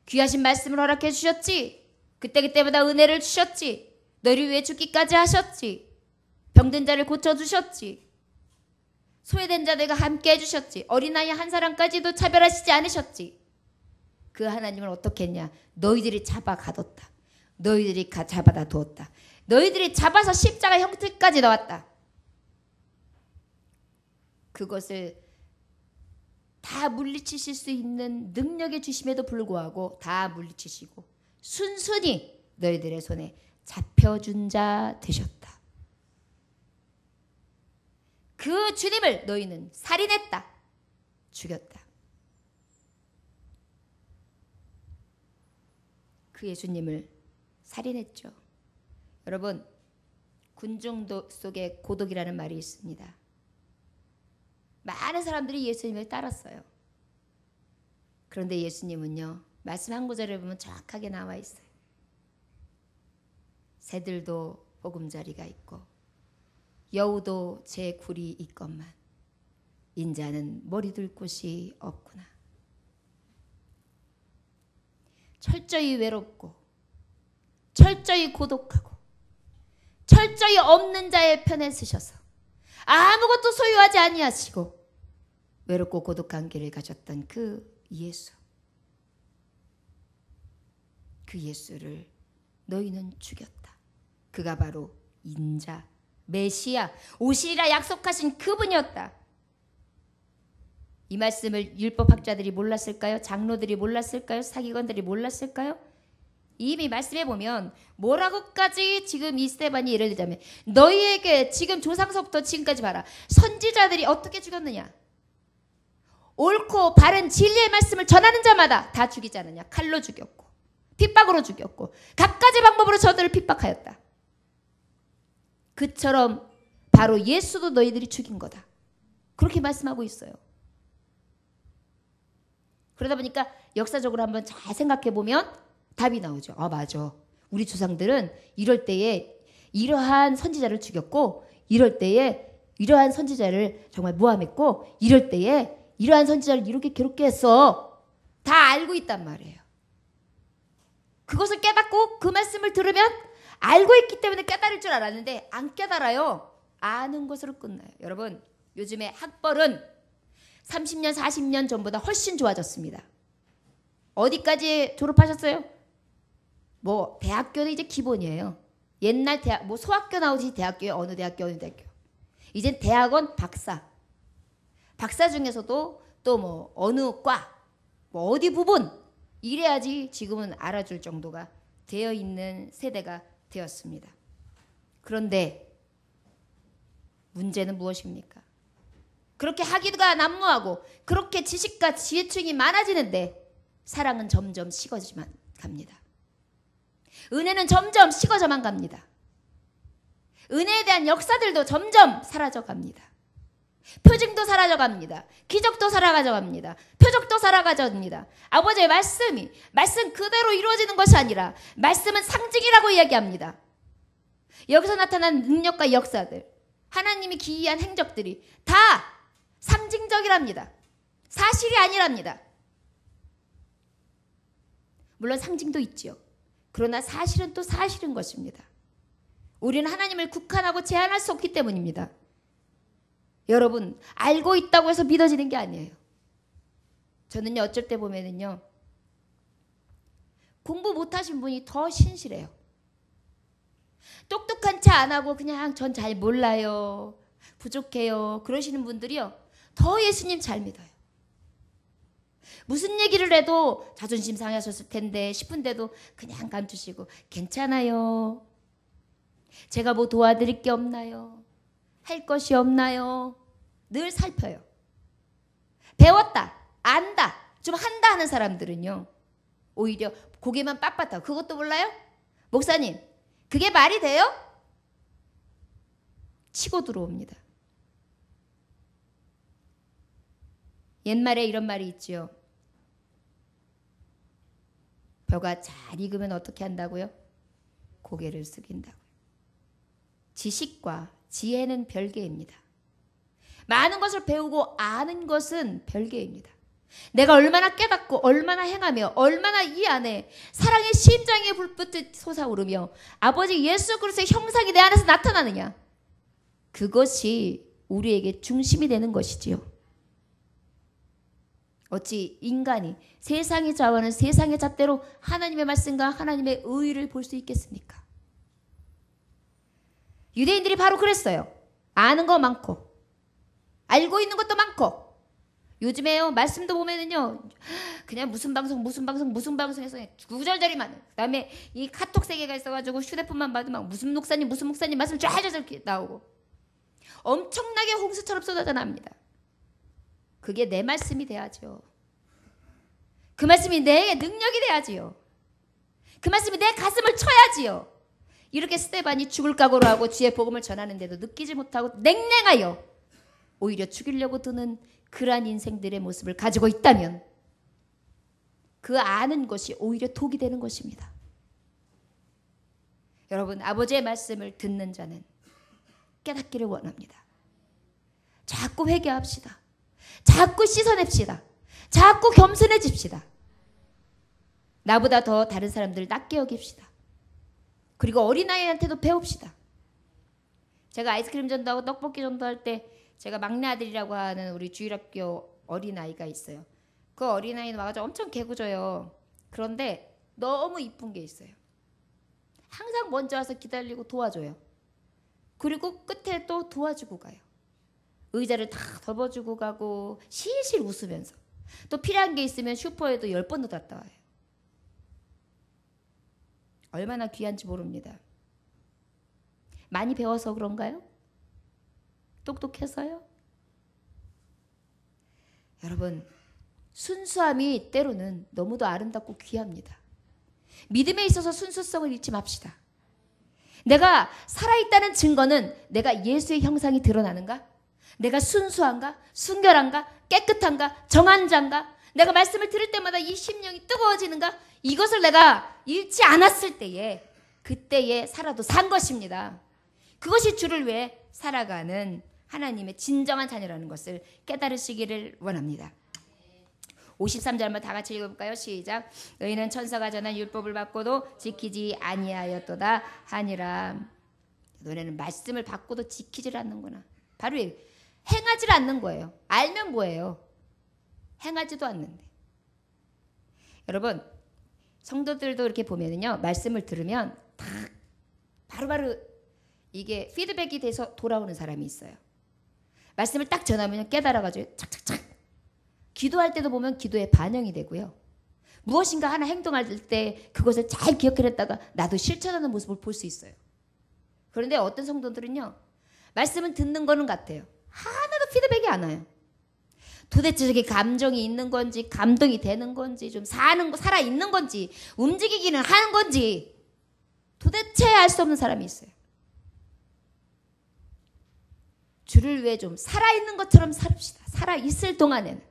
귀하신 말씀을 허락해 주셨지? 그때마다 은혜를 주셨지? 너희를 위해 죽기까지 하셨지? 병든 자를 고쳐주셨지? 소외된 자들과 함께 해주셨지? 어린아이 한 사람까지도 차별하시지 않으셨지? 그 하나님을 어떻게 했냐? 너희들이 잡아 가뒀다. 너희들이 잡아다 두었다. 너희들이 잡아서 십자가 형태까지 나왔다. 그것을 다 물리치실 수 있는 능력의 주심에도 불구하고 다 물리치시고 순순히 너희들의 손에 잡혀준 자 되셨다. 그 주님을 너희는 살인했다. 죽였다. 그 예수님을 살인했죠. 여러분, 군중 속에 고독이라는 말이 있습니다. 많은 사람들이 예수님을 따랐어요. 그런데 예수님은요, 말씀 한 구절을 보면 정확하게 나와 있어요. 새들도 보금자리가 있고 여우도 제 굴이 있건만 인자는 머리 둘 곳이 없구나. 철저히 외롭고 철저히 고독하고 철저히 없는 자의 편에 서셔서 아무것도 소유하지 아니하시고 외롭고 고독한 길을 가셨던 그 예수, 그 예수를 너희는 죽였다. 그가 바로 인자, 메시아, 오시리라 약속하신 그분이었다. 이 말씀을 율법학자들이 몰랐을까요? 장로들이 몰랐을까요? 사기관들이 몰랐을까요? 이미 말씀해 보면 뭐라고까지 지금 이 스데반이 예를 들자면 너희에게 지금 조상서부터 지금까지 봐라. 선지자들이 어떻게 죽였느냐. 옳고 바른 진리의 말씀을 전하는 자마다 다 죽이지 않느냐. 칼로 죽였고 핍박으로 죽였고 갖가지 방법으로 저들을 핍박하였다. 그처럼 바로 예수도 너희들이 죽인 거다. 그렇게 말씀하고 있어요. 그러다 보니까 역사적으로 한번 잘 생각해 보면 답이 나오죠. 아, 맞아. 우리 조상들은 이럴 때에 이러한 선지자를 죽였고 이럴 때에 이러한 선지자를 정말 모함했고 이럴 때에 이러한 선지자를 이렇게 괴롭게 했어. 다 알고 있단 말이에요. 그것을 깨닫고 그 말씀을 들으면 알고 있기 때문에 깨달을 줄 알았는데 안 깨달아요. 아는 것으로 끝나요. 여러분, 요즘에 학벌은 30년, 40년 전보다 훨씬 좋아졌습니다. 어디까지 졸업하셨어요? 뭐 대학교는 이제 기본이에요. 옛날 대학, 뭐 소학교 나오듯이 대학교에 어느 대학교 어느 대학교. 이젠 대학원 박사. 박사 중에서도 또 뭐 어느 과, 뭐 어디 부분 이래야지 지금은 알아줄 정도가 되어 있는 세대가 되었습니다. 그런데 문제는 무엇입니까? 그렇게 학위가 난무하고 그렇게 지식과 지혜층이 많아지는데 사랑은 점점 식어지만 갑니다. 은혜는 점점 식어져만 갑니다. 은혜에 대한 역사들도 점점 사라져 갑니다. 표징도 사라져 갑니다. 기적도 사라져 갑니다. 표적도 사라져 갑니다. 아버지의 말씀이 말씀 그대로 이루어지는 것이 아니라 말씀은 상징이라고 이야기합니다. 여기서 나타난 능력과 역사들, 하나님이 기이한 행적들이 다 상징적이랍니다. 사실이 아니랍니다. 물론 상징도 있지요. 그러나 사실은 또 사실인 것입니다. 우리는 하나님을 국한하고 제한할 수 없기 때문입니다. 여러분, 알고 있다고 해서 믿어지는 게 아니에요. 저는요, 어쩔 때 보면은요, 공부 못하신 분이 더 신실해요. 똑똑한 체 안 하고 그냥 전 잘 몰라요, 부족해요, 그러시는 분들이요, 더 예수님 잘 믿어요. 무슨 얘기를 해도 자존심 상하셨을 텐데 싶은데도 그냥 감추시고 괜찮아요. 제가 뭐 도와드릴 게 없나요? 할 것이 없나요? 늘 살펴요. 배웠다, 안다, 좀 한다 하는 사람들은요, 오히려 고개만 빳빳하고 그것도 몰라요? 목사님, 그게 말이 돼요? 치고 들어옵니다. 옛말에 이런 말이 있지요. 벼가 잘 익으면 어떻게 한다고요? 고개를 숙인다고요. 지식과 지혜는 별개입니다. 많은 것을 배우고 아는 것은 별개입니다. 내가 얼마나 깨닫고 얼마나 행하며 얼마나 이 안에 사랑의 심장의 불붙듯 솟아오르며 아버지 예수 그리스도의 형상이 내 안에서 나타나느냐, 그것이 우리에게 중심이 되는 것이지요. 어찌 인간이 세상의 자와는 세상의 잣대로 하나님의 말씀과 하나님의 의의를 볼 수 있겠습니까? 유대인들이 바로 그랬어요. 아는 거 많고 알고 있는 것도 많고. 요즘에요, 말씀도 보면은요, 그냥 무슨 방송에서 구절절이만, 그 다음에 이 카톡 세계가 있어가지고 휴대폰만 봐도 막 무슨 목사님 말씀 쫙쫙 나오고 엄청나게 홍수처럼 쏟아져 납니다. 그게 내 말씀이 돼야죠. 그 말씀이 내 능력이 돼야지요. 그 말씀이 내 가슴을 쳐야지요. 이렇게 스데반이 죽을 각오로 하고 주의 복음을 전하는데도 느끼지 못하고 냉랭하여 오히려 죽이려고 드는 그러한 인생들의 모습을 가지고 있다면 그 아는 것이 오히려 독이 되는 것입니다. 여러분, 아버지의 말씀을 듣는 자는 깨닫기를 원합니다. 자꾸 회개합시다. 자꾸 씻어냅시다. 자꾸 겸손해집시다. 나보다 더 다른 사람들을 낮게 여깁시다. 그리고 어린아이한테도 배웁시다. 제가 아이스크림 전도하고 떡볶이 전도할 때 제가 막내 아들이라고 하는 우리 주일학교 어린아이가 있어요. 그 어린아이는 와가지고 엄청 개구져요. 그런데 너무 이쁜 게 있어요. 항상 먼저 와서 기다리고 도와줘요. 그리고 끝에 또 도와주고 가요. 의자를 다 덮어주고 가고 실실 웃으면서 또 필요한 게 있으면 슈퍼에도 10번도 갔다 와요. 얼마나 귀한지 모릅니다. 많이 배워서 그런가요? 똑똑해서요? 여러분, 순수함이 때로는 너무도 아름답고 귀합니다. 믿음에 있어서 순수성을 잃지 맙시다. 내가 살아있다는 증거는 내가 예수의 형상이 드러나는가? 내가 순수한가? 순결한가? 깨끗한가? 정한 자인가? 내가 말씀을 들을 때마다 이 심령이 뜨거워지는가? 이것을 내가 잃지 않았을 때에 그때에 살아도 산 것입니다. 그것이 주를 위해 살아가는 하나님의 진정한 자녀라는 것을 깨달으시기를 원합니다. 53절 한번 다 같이 읽어볼까요? 시작. 너희는 천사가 전한 율법을 받고도 지키지 아니하였도다 하니라. 너네는 말씀을 받고도 지키질 않는구나. 바로 행하질 않는 거예요. 알면 뭐예요? 행하지도 않는데. 여러분, 성도들도 이렇게 보면은요, 말씀을 들으면 딱 바로바로 이게 피드백이 돼서 돌아오는 사람이 있어요. 말씀을 딱 전하면 깨달아가지고 착착착. 기도할 때도 보면 기도에 반영이 되고요. 무엇인가 하나 행동할 때 그것을 잘 기억해냈다가 나도 실천하는 모습을 볼 수 있어요. 그런데 어떤 성도들은요, 말씀은 듣는 거는 같아요. 하나도 피드백이 안 와요. 도대체 저게 감정이 있는 건지, 감동이 되는 건지, 좀 살아있는 건지, 움직이기는 하는 건지 도대체 알 수 없는 사람이 있어요. 주를 위해 좀 살아있는 것처럼 살읍시다. 살아있을 동안에는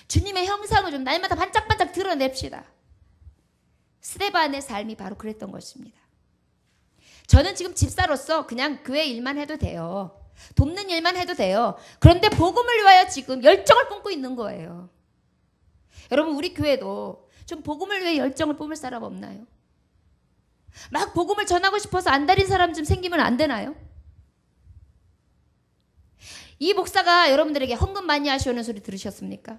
주님의 형상을 좀 날마다 반짝반짝 드러냅시다. 스데반의 삶이 바로 그랬던 것입니다. 저는 지금 집사로서 그냥 교회 일만 해도 돼요. 돕는 일만 해도 돼요. 그런데 복음을 위하여 지금 열정을 뿜고 있는 거예요. 여러분, 우리 교회도 좀 복음을 위해 열정을 뿜을 사람 없나요? 막 복음을 전하고 싶어서 안달인 사람 좀 생기면 안 되나요? 이 목사가 여러분들에게 헌금 많이 하시오는 소리 들으셨습니까?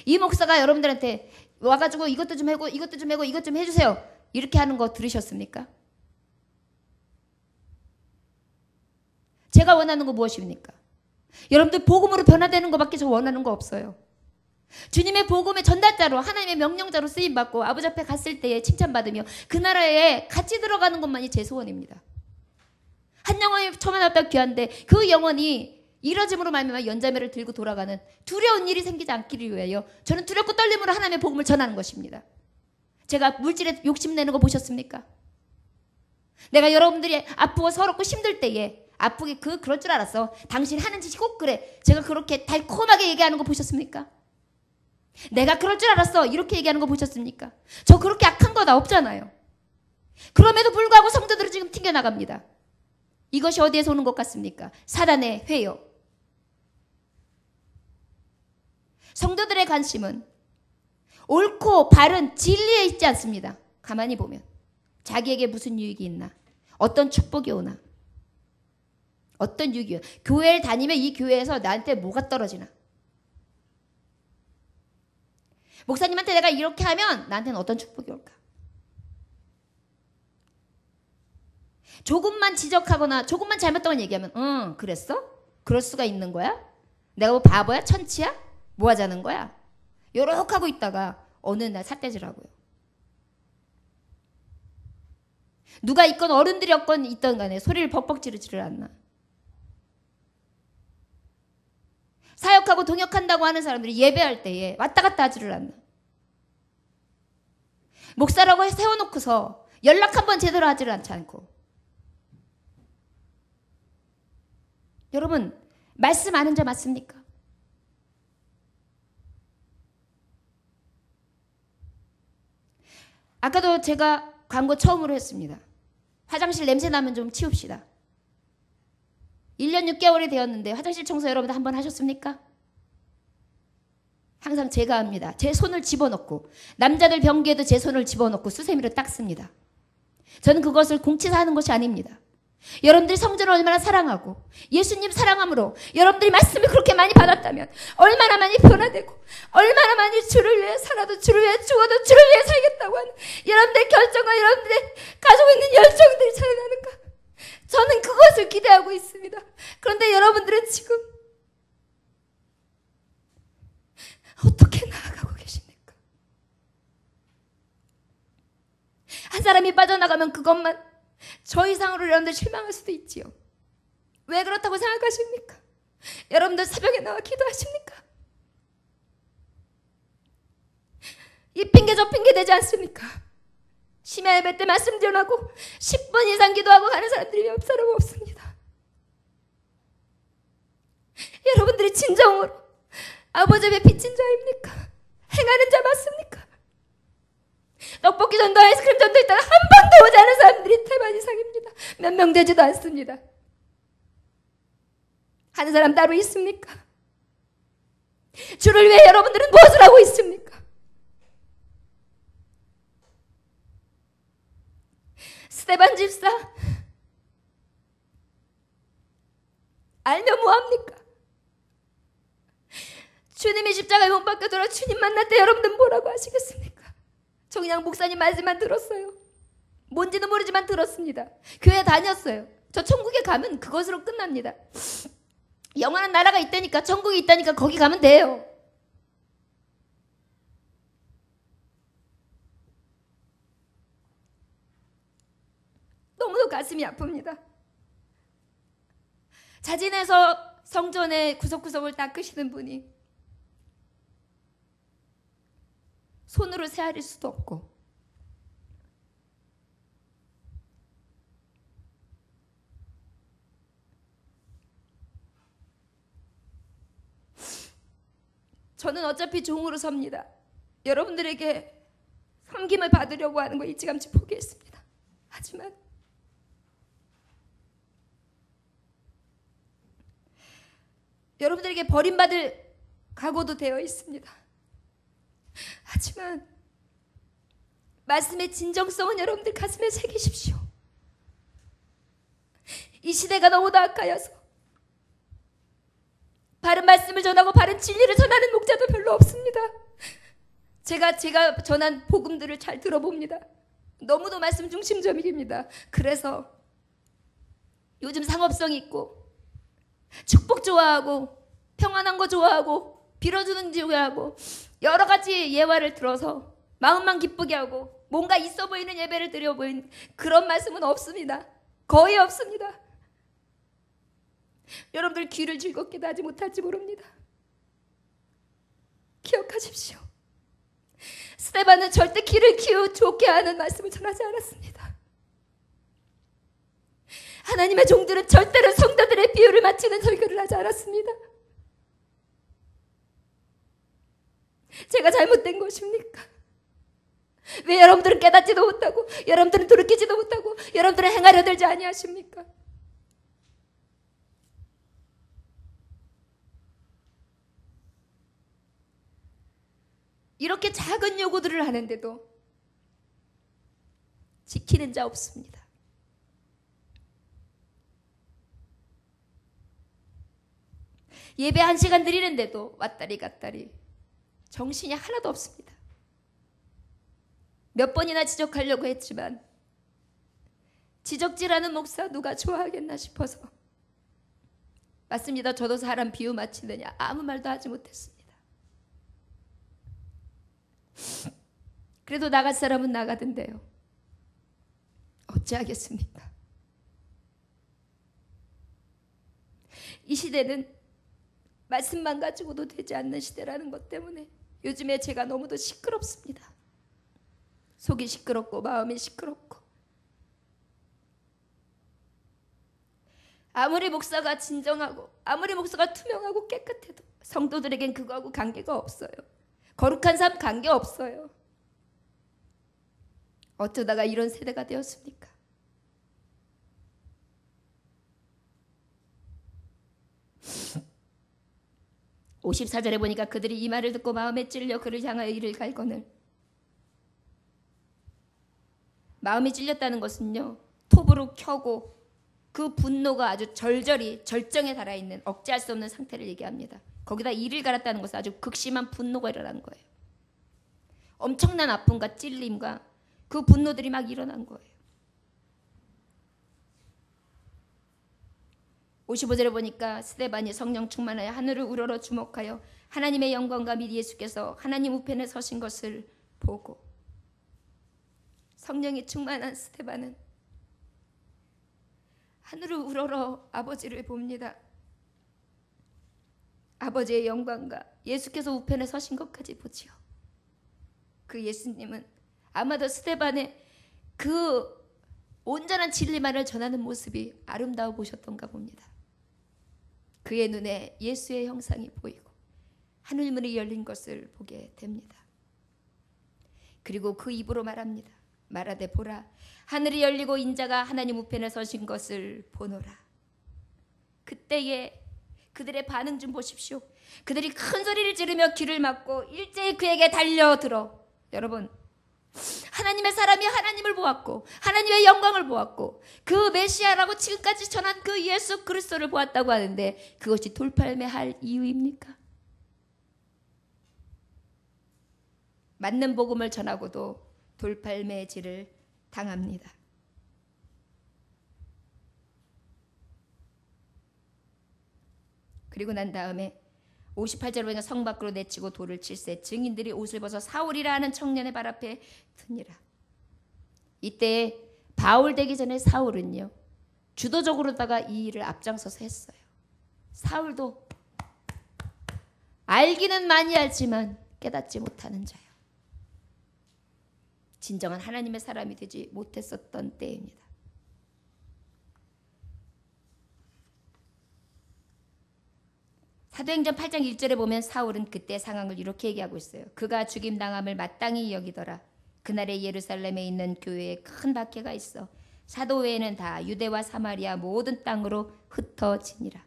이 목사가 여러분들한테 와가지고 이것도 좀 하고 이것도 좀 하고 이것 좀 해주세요. 이렇게 하는 거 들으셨습니까? 제가 원하는 거 무엇입니까? 여러분들 복음으로 변화되는 것밖에 저 원하는 거 없어요. 주님의 복음의 전달자로, 하나님의 명령자로 쓰임받고 아버지 앞에 갔을 때에 칭찬받으며 그 나라에 같이 들어가는 것만이 제 소원입니다. 한 영혼이 처음 왔다 귀한데 그 영혼이 이뤄짐으로 말미암아 연자매를 들고 돌아가는 두려운 일이 생기지 않기를 위하여 저는 두렵고 떨림으로 하나님의 복음을 전하는 것입니다. 제가 물질에 욕심내는 거 보셨습니까? 내가 여러분들이 아프고 서럽고 힘들 때에 아프게 그럴 줄 알았어. 당신 하는 짓이 꼭 그래. 제가 그렇게 달콤하게 얘기하는 거 보셨습니까? 내가 그럴 줄 알았어. 이렇게 얘기하는 거 보셨습니까? 저 그렇게 악한 거 나 없잖아요. 그럼에도 불구하고 성도들은 지금 튕겨나갑니다. 이것이 어디에서 오는 것 같습니까? 사단의 회요. 성도들의 관심은 옳고 바른 진리에 있지 않습니다. 가만히 보면 자기에게 무슨 유익이 있나? 어떤 축복이 오나? 어떤 유익이요? 교회를 다니면 이 교회에서 나한테 뭐가 떨어지나? 목사님한테 내가 이렇게 하면 나한테는 어떤 축복이 올까? 조금만 지적하거나 조금만 잘못된 얘기하면 그랬어? 그럴 수가 있는 거야? 내가 뭐 바보야? 천치야? 뭐 하자는 거야? 요렇게 하고 있다가 어느 날 삿대질하고요. 누가 있건 어른들이 있던 간에 소리를 벅벅 지르지를 않나. 사역하고 동역한다고 하는 사람들이 예배할 때에 왔다 갔다 하지를 않나. 목사라고 세워놓고서 연락 한번 제대로 하지를 않고. 여러분, 말씀 아는 자 맞습니까? 아까도 제가 광고 처음으로 했습니다. 화장실 냄새 나면 좀 치웁시다. 1년 6개월이 되었는데 화장실 청소 여러분들 한번 하셨습니까? 항상 제가 합니다. 제 손을 집어넣고 남자들 변기에도 제 손을 집어넣고 수세미로 닦습니다. 저는 그것을 공치사 하는 것이 아닙니다. 여러분들이 성전을 얼마나 사랑하고 예수님 사랑함으로 여러분들이 말씀을 그렇게 많이 받았다면 얼마나 많이 변화되고 얼마나 많이 주를 위해 살아도 주를 위해 죽어도 주를 위해 살겠다고 하는 여러분들의 결정과 여러분들의 가지고 있는 열정들이 차이나는가. 저는 사람이 빠져나가면 그것만 저 이상으로 여러분들 실망할 수도 있지요. 왜 그렇다고 생각하십니까? 여러분들 새벽에 나와 기도하십니까? 이 핑계 저 핑계 되지 않습니까? 심야 예배 때 말씀 전하고 10분 이상 기도하고 가는 사람들이 옆 사람 없습니다. 여러분들이 진정으로 아버지 왜 빚진 자입니까? 행하는 자 맞습니까? 떡볶이 전도 아이스크림 전도 있다가 한 번도 오지 않은 사람들이 태반 이상입니다. 몇 명 되지도 않습니다. 하는 사람 따로 있습니까? 주를 위해 여러분들은 무엇을 하고 있습니까? 스데반 집사 알면 뭐합니까? 주님이 십자가에 못 박혀 돌아 주님 만날 때 여러분들 뭐라고 하시겠습니까? 저 그냥 목사님 말씀만 들었어요. 뭔지는 모르지만 들었습니다. 교회 다녔어요. 저 천국에 가면 그것으로 끝납니다. 영원한 나라가 있다니까, 천국이 있다니까 거기 가면 돼요. 너무도 가슴이 아픕니다. 자진해서 성전의 구석구석을 닦으시는 분이 손으로 세아릴 수도 없고, 저는 어차피 종으로 섭니다. 여러분들에게 섬김을 받으려고 하는 거 일찌감치 포기했습니다. 하지만 여러분들에게 버림받을 각오도 되어 있습니다. 하지만 말씀의 진정성은 여러분들 가슴에 새기십시오. 이 시대가 너무도 악하여서 바른 말씀을 전하고 바른 진리를 전하는 목자도 별로 없습니다. 제가 전한 복음들을 잘 들어봅니다. 너무도 말씀 중심적입니다. 그래서 요즘 상업성 있고 축복 좋아하고 평안한 거 좋아하고 빌어주는 좋아하고 여러 가지 예화를 들어서 마음만 기쁘게 하고 뭔가 있어 보이는 예배를 드려 보이는 그런 말씀은 없습니다. 거의 없습니다. 여러분들 귀를 즐겁게도 하지 못할지 모릅니다. 기억하십시오. 스데반은 절대 귀를 좋게 하는 말씀을 전하지 않았습니다. 하나님의 종들은 절대로 성도들의 비유를 맞추는 설교를 하지 않았습니다. 제가 잘못된 것입니까? 왜 여러분들은 깨닫지도 못하고 여러분들은 돌이키지도 못하고 여러분들은 행하려 들지 아니하십니까? 이렇게 작은 요구들을 하는데도 지키는 자 없습니다. 예배 1시간 드리는데도 왔다리 갔다리 정신이 하나도 없습니다. 몇 번이나 지적하려고 했지만 지적질하는 목사 누가 좋아하겠나 싶어서 맞습니다. 저도 사람 비유 맞히느냐 아무 말도 하지 못했습니다. 그래도 나갈 사람은 나가던데요. 어찌하겠습니까? 이 시대는 말씀만 가지고도 되지 않는 시대라는 것 때문에 요즘에 제가 너무도 시끄럽습니다. 속이 시끄럽고 마음이 시끄럽고 아무리 목사가 진정하고 아무리 목사가 투명하고 깨끗해도 성도들에겐 그거하고 관계가 없어요. 거룩한 삶 관계 없어요. 어쩌다가 이런 세대가 되었습니까? (54절에) 보니까 그들이 이 말을 듣고 마음에 찔려 그를 향하여 이를 갈거늘. 마음이 찔렸다는 것은요, 톱으로 켜고 그 분노가 아주 절절히 절정에 달아있는 억제할 수 없는 상태를 얘기합니다. 거기다 이를 갈았다는 것은 아주 극심한 분노가 일어난 거예요. 엄청난 아픔과 찔림과 그 분노들이 막 일어난 거예요. 55절에 보니까 스데반이 성령 충만하여 하늘을 우러러 주목하여 하나님의 영광과 및 예수께서 하나님 우편에 서신 것을 보고 성령이 충만한 스데반은 하늘을 우러러 아버지를 봅니다. 아버지의 영광과 예수께서 우편에 서신 것까지 보지요. 그 예수님은 아마도 스데반의 그 온전한 진리만을 전하는 모습이 아름다워 보셨던가 봅니다. 그의 눈에 예수의 형상이 보이고 하늘문이 열린 것을 보게 됩니다. 그리고 그 입으로 말합니다. 말하되 보라, 하늘이 열리고 인자가 하나님 우편에 서신 것을 보노라. 그때에 그들의 반응 좀 보십시오. 그들이 큰 소리를 지르며 귀를 막고 일제히 그에게 달려들어. 여러분, 하나님의 사람이 하나님을 보았고 하나님의 영광을 보았고 그 메시아라고 지금까지 전한 그 예수 그리스도를 보았다고 하는데 그것이 돌팔매할 이유입니까? 맞는 복음을 전하고도 돌팔매질을 당합니다. 그리고 난 다음에 58절에 보니까 성 밖으로 내치고 돌을 칠세 증인들이 옷을 벗어 사울이라 하는 청년의 발 앞에 드니라. 이때 바울 되기 전에 사울은요 주도적으로다가 이 일을 앞장서서 했어요. 사울도 알기는 많이 알지만 깨닫지 못하는 자예요. 진정한 하나님의 사람이 되지 못했었던 때입니다. 사도행전 8장 1절에 보면 사울은 그때 상황을 이렇게 얘기하고 있어요. 그가 죽임당함을 마땅히 여기더라. 그날에 예루살렘에 있는 교회에 큰 박해가 있어 사도 외에는 다 유대와 사마리아 모든 땅으로 흩어지니라.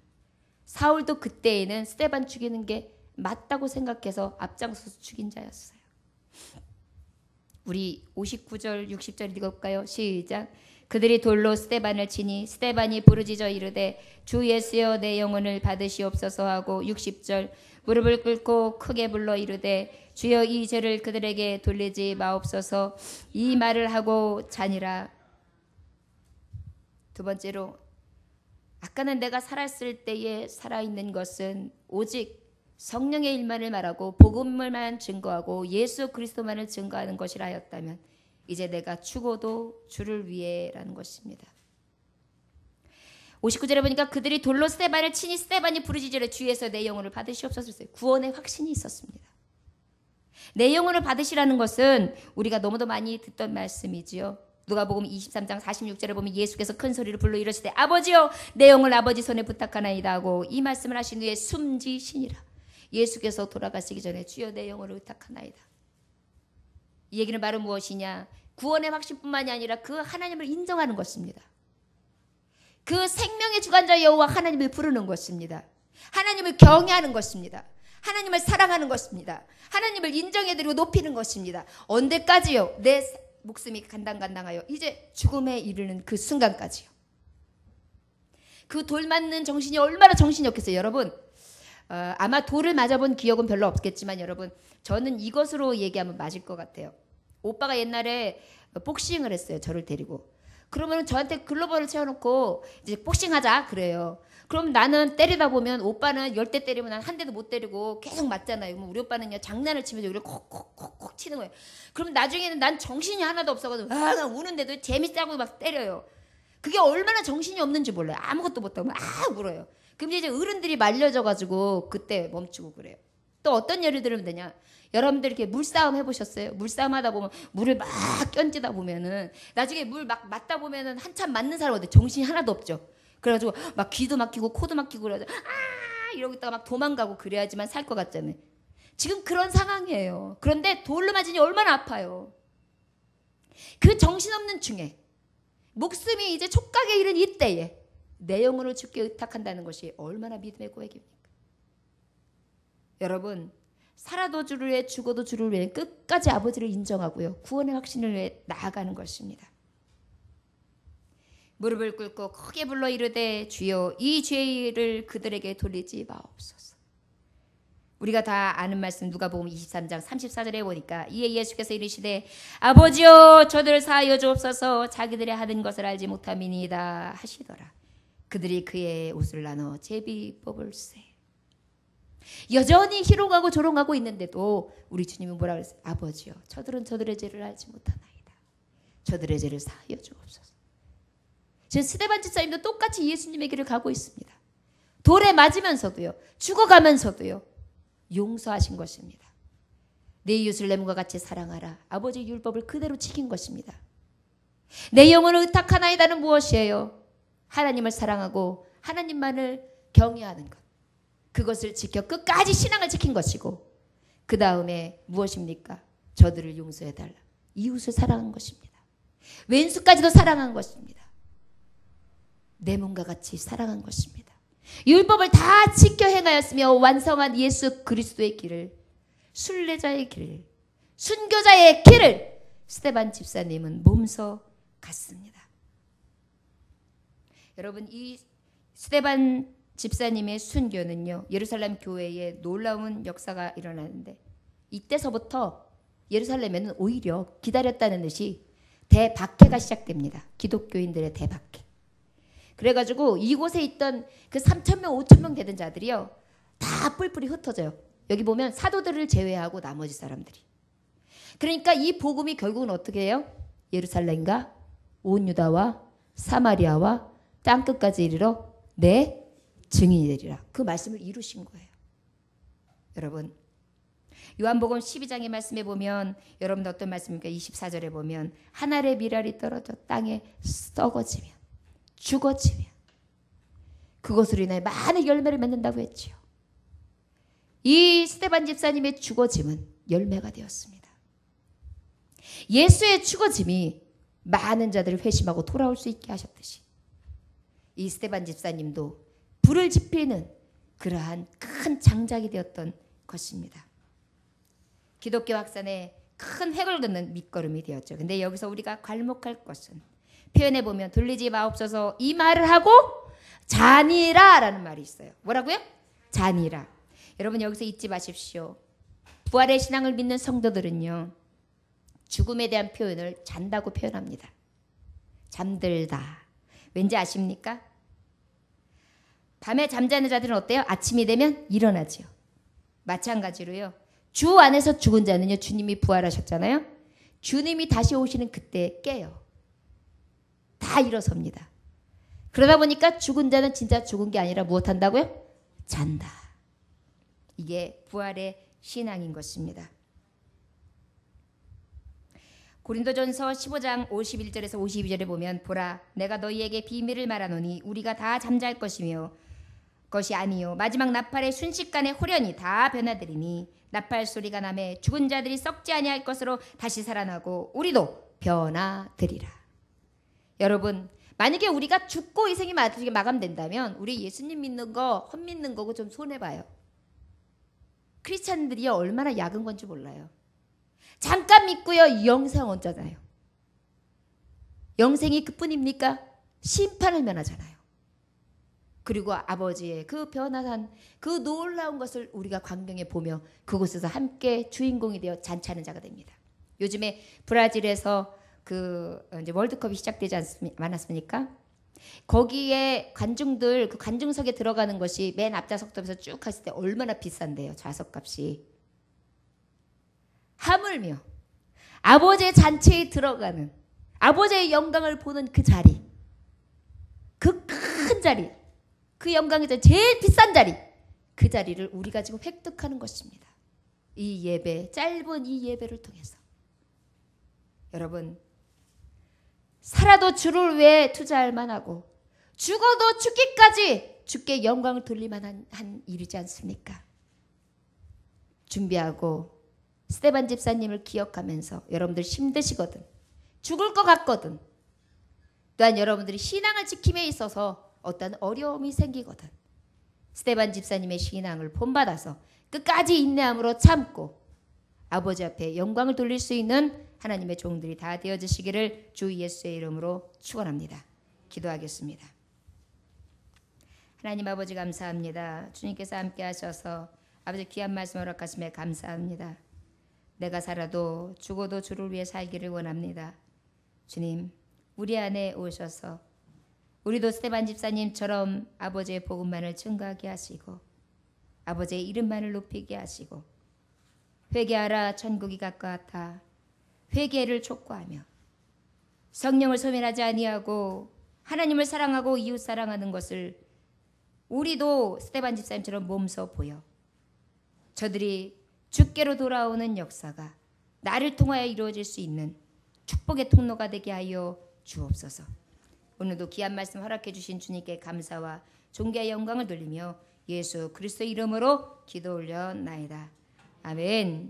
사울도 그때에는 스데반 죽이는 게 맞다고 생각해서 앞장서서 죽인 자였어요. 우리 59절 60절 읽어볼까요? 시작. 그들이 돌로 스데반을 치니 스데반이 부르짖어 이르되 주 예수여 내 영혼을 받으시옵소서 하고 60절 무릎을 꿇고 크게 불러 이르되 주여 이 죄를 그들에게 돌리지 마옵소서 이 말을 하고 자니라. 두 번째로 아까는 내가 살았을 때에 살아있는 것은 오직 성령의 일만을 말하고 복음을만 증거하고 예수 그리스도만을 증거하는 것이라 하였다면 이제 내가 죽어도 주를 위해라는 것입니다. 59절에 보니까 그들이 돌로 스데반을 치니 스데반이 부르짖으려 주에서 내 영혼을 받으시옵소서 했어요. 구원의 확신이 있었습니다. 내 영혼을 받으시라는 것은 우리가 너무도 많이 듣던 말씀이지요. 누가복음 23장 46절에 보면 예수께서 큰 소리를 불러 이르시되 아버지여 내 영을 아버지 손에 부탁하나이다 하고 이 말씀을 하신 후에 숨지시니라. 예수께서 돌아가시기 전에 주여 내 영혼을 의탁하나이다. 이 얘기는 바로 무엇이냐? 구원의 확신뿐만이 아니라 그 하나님을 인정하는 것입니다. 그 생명의 주관자 여호와 하나님을 부르는 것입니다. 하나님을 경외하는 것입니다. 하나님을 사랑하는 것입니다. 하나님을 인정해드리고 높이는 것입니다. 언제까지요? 내 목숨이 간당간당하여 이제 죽음에 이르는 그 순간까지요. 그 돌 맞는 정신이 얼마나 정신이 없겠어요. 여러분 아마 돌을 맞아본 기억은 별로 없겠지만 여러분 저는 이것으로 얘기하면 맞을 것 같아요. 오빠가 옛날에 복싱을 했어요. 저를 데리고. 그러면 저한테 글로벌을 채워놓고 이제 복싱하자 그래요. 그럼 나는 때리다 보면 오빠는 10대 때리면 난 한 대도 못 때리고 계속 맞잖아요. 우리 오빠는요 장난을 치면서 여기를 콕콕콕콕 치는 거예요. 그럼 나중에는 난 정신이 하나도 없어가지고 나 우는데도 재밌다고 막 때려요. 그게 얼마나 정신이 없는지 몰라요. 아무것도 못하고 울어요. 그럼 이제 어른들이 말려져가지고 그때 멈추고 그래요. 또 어떤 예를 들면 되냐? 여러분들 이렇게 물싸움 해보셨어요? 물싸움 하다 보면 물을 막 껴지다 보면은 나중에 물 막 맞다 보면은 한참 맞는 사람한테 정신이 하나도 없죠. 그래가지고 막 귀도 막히고 코도 막히고 그래가지고 이러고 있다가 막 도망가고 그래야지만 살 것 같잖아요. 지금 그런 상황이에요. 그런데 돌로 맞으니 얼마나 아파요. 그 정신없는 중에 목숨이 이제 촉각에 이른 이때에 내 영혼을 주께 의탁한다는 것이 얼마나 믿음의 고백입니까? 여러분 살아도 주를 위해 죽어도 주를 위해 끝까지 아버지를 인정하고요. 구원의 확신을 위해 나아가는 것입니다. 무릎을 꿇고 크게 불러 이르되 주여 이 죄를 그들에게 돌리지 마옵소서. 우리가 다 아는 말씀 누가복음 23장 34절에 보니까 이에 예수께서 이르시되 아버지여 저들을 사하여 주옵소서 자기들의 하는 것을 알지 못함이니이다 하시더라. 그들이 그의 옷을 나눠 제비 뽑을세. 여전히 희롱하고 조롱하고 있는데도 우리 주님은 뭐라 그랬어요? 아버지여 저들은 저들의 죄를 알지 못하나이다. 저들의 죄를 사하여 주옵소서. 지금 스데반 집사님도 똑같이 예수님의 길을 가고 있습니다. 돌에 맞으면서도요, 죽어가면서도요, 용서하신 것입니다. 내 이웃을 내 몸과 같이 사랑하라. 아버지의 율법을 그대로 지킨 것입니다. 내 영혼을 의탁하나이다는 무엇이에요? 하나님을 사랑하고 하나님만을 경외하는 것. 그것을 지켜 끝까지 신앙을 지킨 것이고, 그 다음에 무엇입니까? 저들을 용서해달라. 이웃을 사랑한 것입니다. 왼수까지도 사랑한 것입니다. 내 몸과 같이 사랑한 것입니다. 율법을 다 지켜 행하였으며 완성한 예수 그리스도의 길을, 순례자의 길을, 순교자의 길을 스데반 집사님은 몸소 갔습니다. 여러분, 이 스데반 집사님의 순교는요, 예루살렘 교회에 놀라운 역사가 일어나는데, 이때서부터 예루살렘에는 오히려 기다렸다는 듯이 대박해가 시작됩니다. 기독교인들의 대박해. 그래가지고 이곳에 있던 그 3,000명, 5,000명 되던 자들이요, 다 뿔뿔이 흩어져요. 여기 보면 사도들을 제외하고 나머지 사람들이. 그러니까 이 복음이 결국은 어떻게 해요? 예루살렘과 온 유다와 사마리아와 땅끝까지 이르러 내 증인이 되리라. 그 말씀을 이루신 거예요. 여러분, 요한복음 12장의 말씀에 보면, 여러분들 어떤 말씀입니까? 24절에 보면 한 알의 밀알이 떨어져 땅에 썩어지면, 죽어지면 그것으로 인해 많은 열매를 맺는다고 했지요. 이 스데반 집사님의 죽어짐은 열매가 되었습니다. 예수의 죽어짐이 많은 자들을 회심하고 돌아올 수 있게 하셨듯이, 이 스데반 집사님도 불을 지피는 그러한 큰 장작이 되었던 것입니다. 기독교 확산에 큰 획을 긋는 밑거름이 되었죠. 근데 여기서 우리가 괄목할 것은, 표현해 보면 돌리지 마옵소서 이 말을 하고 자니라 라는 말이 있어요. 뭐라고요? 자니라. 여러분, 여기서 잊지 마십시오. 부활의 신앙을 믿는 성도들은요, 죽음에 대한 표현을 잔다고 표현합니다. 잠들다. 왠지 아십니까? 밤에 잠자는 자들은 어때요? 아침이 되면 일어나지요. 마찬가지로요, 주 안에서 죽은 자는요, 주님이 부활하셨잖아요. 주님이 다시 오시는 그때 깨요. 다 일어섭니다. 그러다 보니까 죽은 자는 진짜 죽은 게 아니라 무엇 한다고요? 잔다. 이게 부활의 신앙인 것입니다. 고린도전서 15장 51절에서 52절에 보면, 보라, 내가 너희에게 비밀을 말하노니 우리가 다 잠잘 것이며 것이 아니요 마지막 나팔의 순식간에 호련히 다 변화되리니, 나팔 소리가 나매 죽은 자들이 썩지 아니할 것으로 다시 살아나고 우리도 변화되리라. 여러분, 만약에 우리가 죽고 이 생이 마감된다면 우리 예수님 믿는 거 헛믿는 거고 좀 손해봐요. 크리스찬들이 얼마나 약은 건지 몰라요. 잠깐 믿고요, 영생 얻잖아요. 영생이 그뿐입니까? 심판을 면하잖아요. 그리고 아버지의 그 변화한 그 놀라운 것을 우리가 광경에 보며 그곳에서 함께 주인공이 되어 잔치하는 자가 됩니다. 요즘에 브라질에서 이제 월드컵이 시작되지 않았습니까? 거기에 관중들, 그 관중석에 들어가는 것이 맨 앞좌석부터 쭉 갔을 때 얼마나 비싼데요, 좌석값이. 하물며 아버지의 잔치에 들어가는, 아버지의 영광을 보는 그 자리, 그 큰 자리, 그 영광의 자리, 제일 비싼 자리, 그 자리를 우리가 지금 획득하는 것입니다. 이 예배, 짧은 이 예배를 통해서. 여러분, 살아도 주를 위해 투자할 만하고 죽어도 죽기까지 주께 영광을 돌릴 만한 일이지 않습니까? 준비하고 스데반 집사님을 기억하면서 여러분들 힘드시거든, 죽을 것 같거든, 또한 여러분들이 신앙을 지킴에 있어서 어떤 어려움이 생기거든, 스데반 집사님의 신앙을 본받아서 끝까지 인내함으로 참고 아버지 앞에 영광을 돌릴 수 있는 하나님의 종들이 다 되어주시기를 주 예수의 이름으로 축원합니다. 기도하겠습니다. 하나님 아버지, 감사합니다. 주님께서 함께 하셔서 아버지 귀한 말씀 허락하심에 감사합니다. 내가 살아도 죽어도 주를 위해 살기를 원합니다. 주님, 우리 안에 오셔서 우리도 스데반 집사님처럼 아버지의 복음만을 증거하게 하시고 아버지의 이름만을 높이게 하시고, 회개하라 천국이 가까웠다, 회개를 촉구하며 성령을 소멸하지 아니하고 하나님을 사랑하고 이웃 사랑하는 것을 우리도 스데반 집사님처럼 몸소 보여 저들이 주께로 돌아오는 역사가 나를 통하여 이루어질 수 있는 축복의 통로가 되게 하여 주옵소서. 오늘도 귀한 말씀 허락해 주신 주님께 감사와 존귀와 영광을 돌리며 예수 그리스도 이름으로 기도 올려나이다. 아멘.